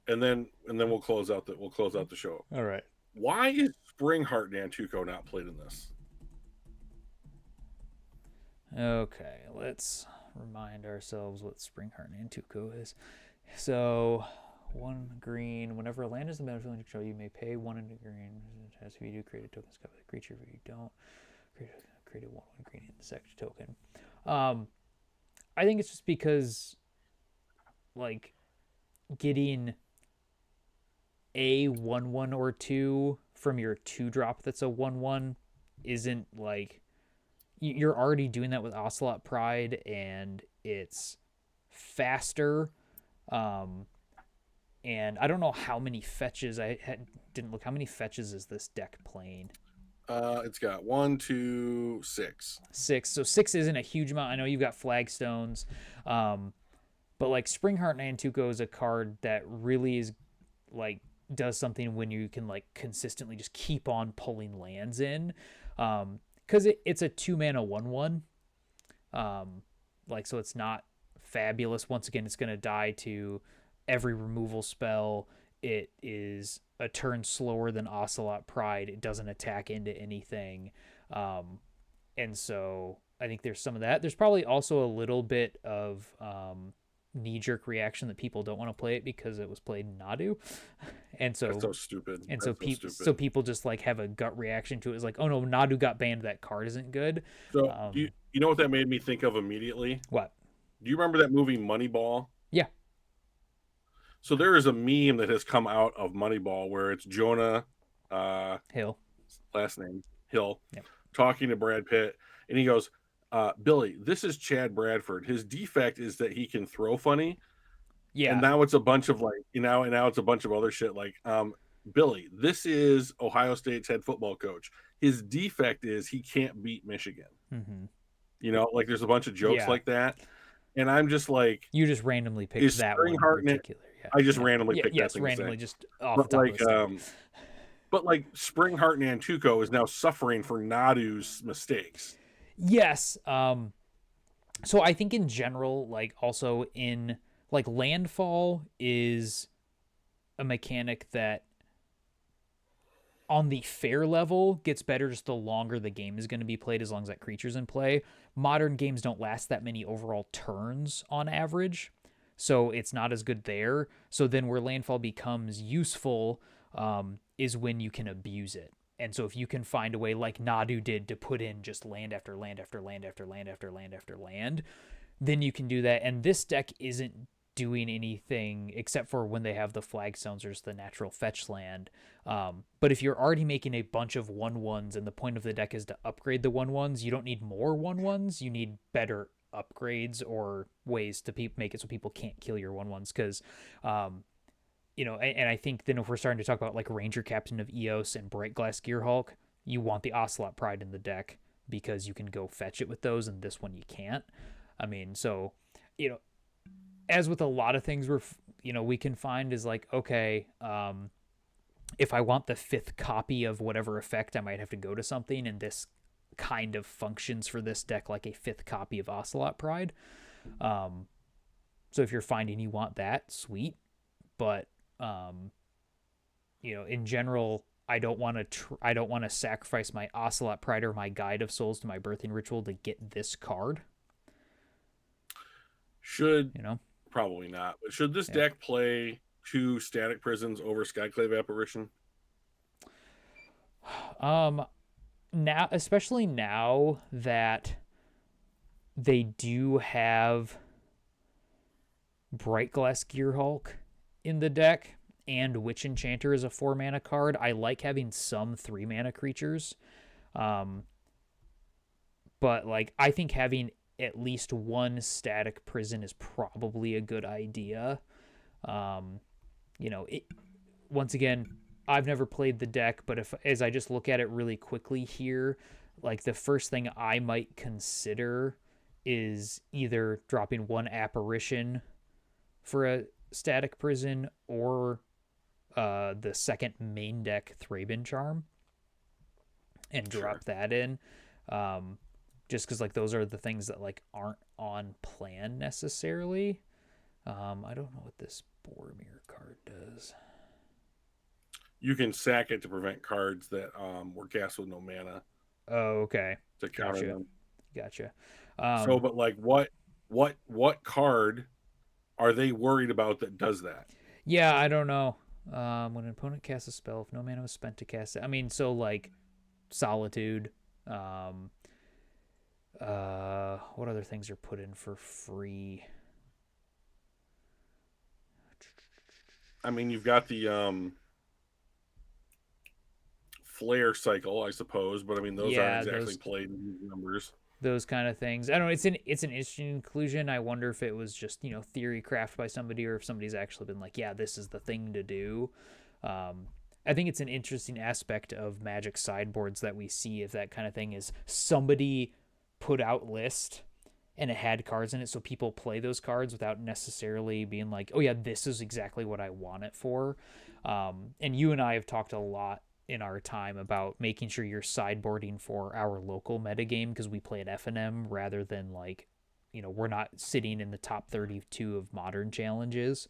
And then we'll close out the show. All right. Why is Springheart Nantuko not played in this? Okay, let's remind ourselves what Springheart Nantuko is. So, 1 green. Whenever a land is in the battlefield, you may pay 1 into green. As if you do, create a token scout with a creature. If you don't, create a 1/1 green insect token. I think it's just because, like, getting a 1/1 or 2 from your 2-drop that's a 1/1 isn't like, you're already doing that with Ocelot Pride, and it's faster. And I don't know how many fetches. Didn't look. How many fetches is this deck playing? It's got 1, 2, 6. 6. So 6 isn't a huge amount. I know you've got Flagstones. But like Springheart Nantuko is a card that really is like does something when you can like consistently just keep on pulling lands in. Because it's a 2-mana 1/1. So it's not fabulous. Once again, it's going to die to every removal spell. It is a turn slower than Ocelot Pride. It doesn't attack into anything. And so I think there's some of that. There's probably also a little bit of knee-jerk reaction that people don't want to play it because it was played in Nadu. And so that's so stupid. And so people just like have a gut reaction to it. It's like, oh no, Nadu got banned. That card isn't good. So you know what that made me think of immediately? What? Do you remember that movie Moneyball? Yeah. So there is a meme that has come out of Moneyball where it's Jonah Hill, last name Hill, yep, talking to Brad Pitt, and he goes, Billy, this is Chad Bradford. His defect is that he can throw funny. Yeah. And now it's a bunch of like, now it's a bunch of other shit like, Billy, this is Ohio State's head football coach. His defect is he can't beat Michigan. Mm-hmm. Like there's a bunch of jokes like that. And I'm just like, you just randomly picked that one in particular. Yeah. I just randomly picked that thing. Randomly, just off the top of the but like Springheart Nantuko is now suffering for Nadu's mistakes. Yes. So I think in general, like also in like Landfall is a mechanic that on the fair level gets better just the longer the game is going to be played, as long as that creature's in play. Modern games don't last that many overall turns on average, so it's not as good there. So then where landfall becomes useful is when you can abuse it. And so if you can find a way like Nadu did to put in just land after land after land after land after land after land, then you can do that. And this deck isn't doing anything except for when they have the flagstones or just the natural fetch land. But if you're already making a bunch of 1/1s and the point of the deck is to upgrade the 1/1s, you don't need more 1/1s. You need better upgrades or ways to make it so people can't kill your 1/1s. Because, and I think then if we're starting to talk about like Ranger Captain of Eos and Bright Glass Gearhulk, you want the Ocelot Pride in the deck because you can go fetch it with those, and this one you can't. I mean, so, you know, as with a lot of things we can find is like, okay, if I want the fifth copy of whatever effect, I might have to go to something, and this kind of functions for this deck like a fifth copy of Ocelot Pride. So if you're finding you want that, sweet. But in general, I don't want to sacrifice my Ocelot Pride or my Guide of Souls to my Birthing Ritual to get this card. Should probably not, but should this deck play 2 Static Prisons over Skyclave Apparition? Now, especially now that they do have Bright Glass Gearhulk in the deck and Witch Enchanter is a 4-mana card, I like having some 3-mana creatures. But like, I think having at least one Static Prison is probably a good idea. Once again, I've never played the deck, but as I just look at it really quickly here, like the first thing I might consider is either dropping one Apparition for a Static Prison or the second main deck Thraben Charm and drop that in. Just because like those are the things that like aren't on plan necessarily. I don't know what this Boromir card does. You can sack it to prevent cards that were cast with no mana. Oh, okay. To counter them. Gotcha. But like, what card are they worried about that does that? Yeah, I don't know. When an opponent casts a spell, if no mana was spent to cast it, I mean, so like Solitude. What other things are put in for free? I mean, you've got the Flare Cycle, I suppose, but I mean those aren't exactly played in these numbers. Those kind of things. I don't know. It's an interesting inclusion. I wonder if it was just theory craft by somebody, or if somebody's actually been like, yeah, this is the thing to do. I think it's an interesting aspect of Magic sideboards that we see if that kind of thing is somebody put out list and it had cards in it, so people play those cards without necessarily being like, oh yeah, this is exactly what I want it for. And you and I have talked a lot in our time about making sure you're sideboarding for our local metagame, because we play at FNM rather than like, we're not sitting in the top 32 of modern challenges,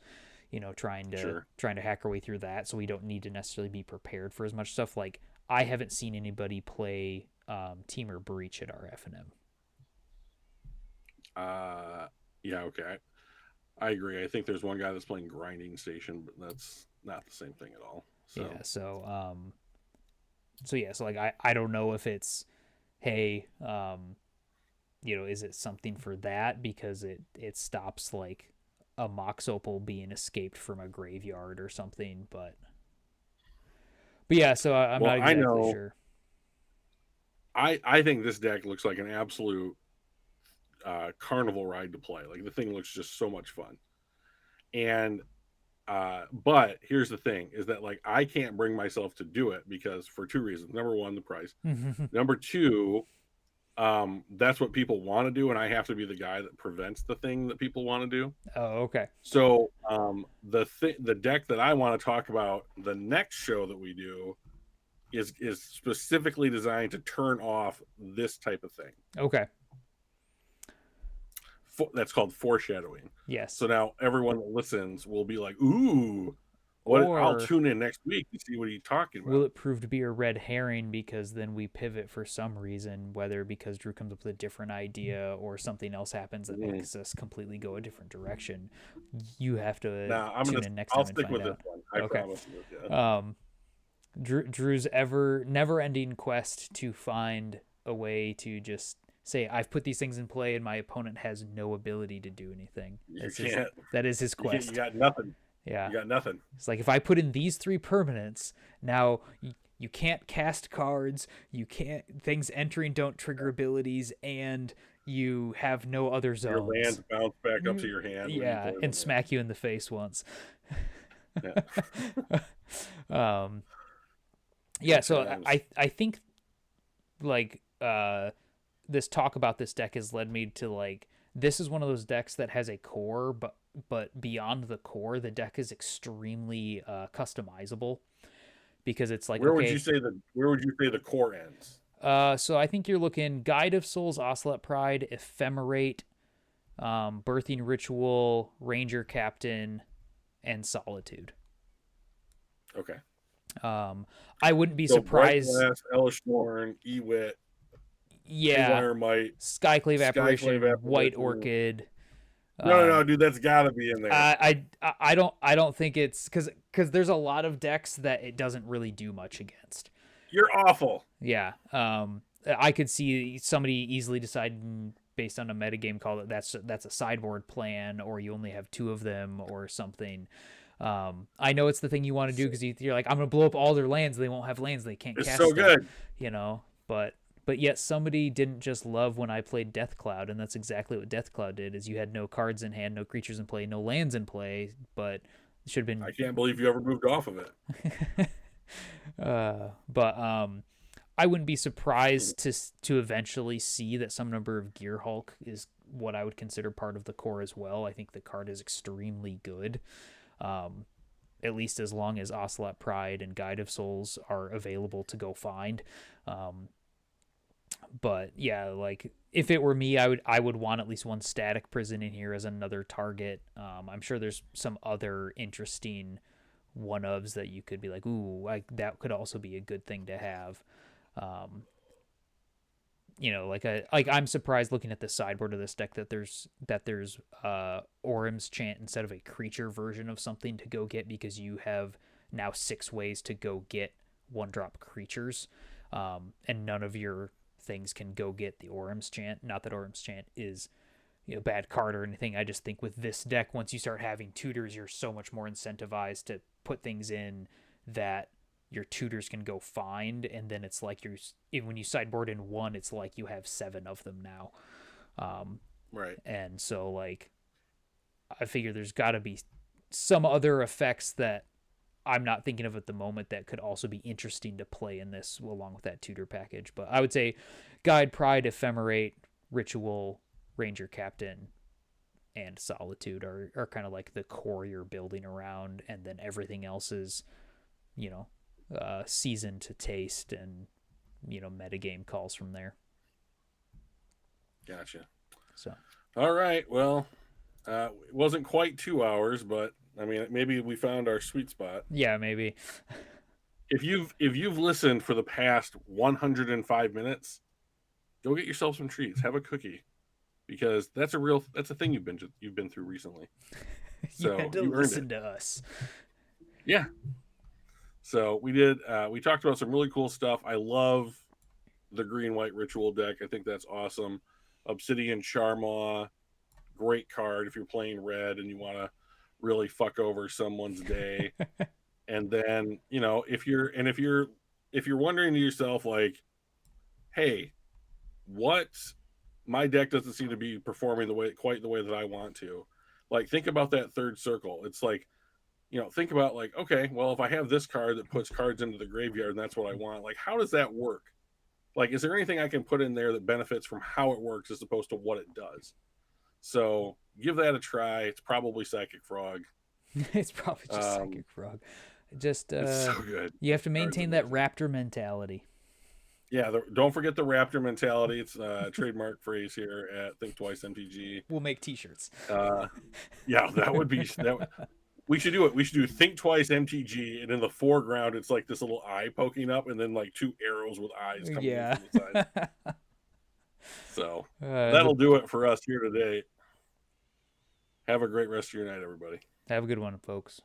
trying to hack our way through that. So we don't need to necessarily be prepared for as much stuff. Like, I haven't seen anybody play Team Breach at our FNM. Yeah, okay. I agree. I think there's one guy that's playing Grinding Station, but that's not the same thing at all. So. Yeah, so like I don't know if it's, hey, is it something for that because it stops like a Mox Opal being escaped from a graveyard or something, but yeah, so I'm not exactly sure. I think this deck looks like an absolute carnival ride to play. Like, the thing looks just so much fun. And but here's the thing, is that like I can't bring myself to do it because for 2 reasons. Number 1, the price. Number 2, that's what people want to do, and I have to be the guy that prevents the thing that people want to do. Oh, okay. So the deck that I want to talk about the next show that we do is specifically designed to turn off this type of thing. Okay. That's called foreshadowing. Yes. So now everyone that listens will be like, ooh, I'll Or tune in next week to see what he's talking will about. it prove to be a red herring because then we pivot for some reason, whether because Drew comes up with a different idea or something else happens that makes us completely go a different direction? You have to Nah, tune in next I'll time and stick find with this out. one. I Okay. promise you. Yeah. Drew's never ending quest to find a way to just say, I've put these things in play and my opponent has no ability to do anything. You can't. That is his You can't. You quest. got nothing. Yeah. You got nothing. It's like, if I put in these 3 permanents, now you can't cast cards, you can't, things entering don't trigger abilities, and you have no other Your zones. lands bounce back up to your hand when you Yeah, play and them. smack you in the face once. Yeah. um yeah, Good so times. I think like this talk about this deck has led me to like, this is one of those decks that has a core, but beyond the core, the deck is extremely customizable, because it's like, Where would you okay, say the core ends? so I think you're looking Guide of Souls, Ocelot Pride, Ephemerate, Birthing Ritual, Ranger Captain, and Solitude. Okay. I wouldn't be So Bright surprised. Glass, Elish Norn, Ewit, Yeah, Haywire Might, Skyclave Skyclave Apparition, White Apparition. Orchid. No, Um, dude, that's got to be in there. I don't think it's because there's a lot of decks that it doesn't really do much against. You're awful. Yeah. I could see somebody easily deciding based on a metagame call that that's a sideboard plan, or you only have 2 of them or something. I know it's the thing you want to do because you're like, I'm gonna blow up all their lands. They won't have lands. They can't It's cast so stuff, good. But yet somebody didn't just love when I played Death Cloud, and that's exactly what Death Cloud did. Is you had no cards in hand, no creatures in play, no lands in play, but it should have been. I can't believe you ever moved off of it. But I wouldn't be surprised to eventually see that some number of Gear Hulk is what I would consider part of the core as well. I think the card is extremely good. At least as long as Ocelot Pride and Guide of Souls are available to go find. But yeah, like if it were me, I would want at least one Static Prison in here as another target. I'm sure there's some other interesting one ofs that you could be like, ooh, that could also be a good thing to have. Um, like I'm surprised looking at the sideboard of this deck that there's Orim's Chant instead of a creature version of something to go get, because you have now 6 ways to go get 1-drop creatures, and none of your things can go get the Orim's Chant. Not that Orim's Chant is bad card or anything. I just think with this deck, once you start having tutors, you're so much more incentivized to put things in that your tutors can go find, and then it's like when you sideboard in 1, it's like you have 7 of them now. Right. And so like I figure there's got to be some other effects that I'm not thinking of at the moment that could also be interesting to play in this along with that tutor package. But I would say Guide, Pride, Ephemerate, Ritual, Ranger Captain, and Solitude are kind of like the core you're building around, and then everything else is, season to taste and, metagame calls from there. Gotcha. So. All right. Well, it wasn't quite 2 hours, but I mean, maybe we found our sweet spot. Yeah, maybe. If you've listened for the past 105 minutes, go get yourself some treats. Have a cookie, because that's a thing you've been through recently. You had to listen to us. Yeah. So we did. We talked about some really cool stuff. I love the green-white ritual deck. I think that's awesome. Obsidian Charmaw, great card if you're playing red and you want to really fuck over someone's day. And then, if you're wondering to yourself like, hey, what, my deck doesn't seem to be performing quite the way that I want to. Like, think about that third circle. It's like, think about like, okay, well, if I have this card that puts cards into the graveyard and that's what I want, like, how does that work? Like, is there anything I can put in there that benefits from how it works as opposed to what it does? So give that a try. It's probably Psychic Frog. It's probably just Psychic Frog. Just it's so good. You have to maintain that raptor mentality. Yeah, don't forget the raptor mentality. It's a trademark phrase here at ThinkTwice MTG. We'll make T-shirts. Yeah, that would be that. We should do it. We should do Think Twice MTG, and in the foreground, it's like this little eye poking up, and then like two arrows with eyes coming in Yeah. from the side. So The that'll do it for us here today. Have a great rest of your night, everybody. Have a good one, folks.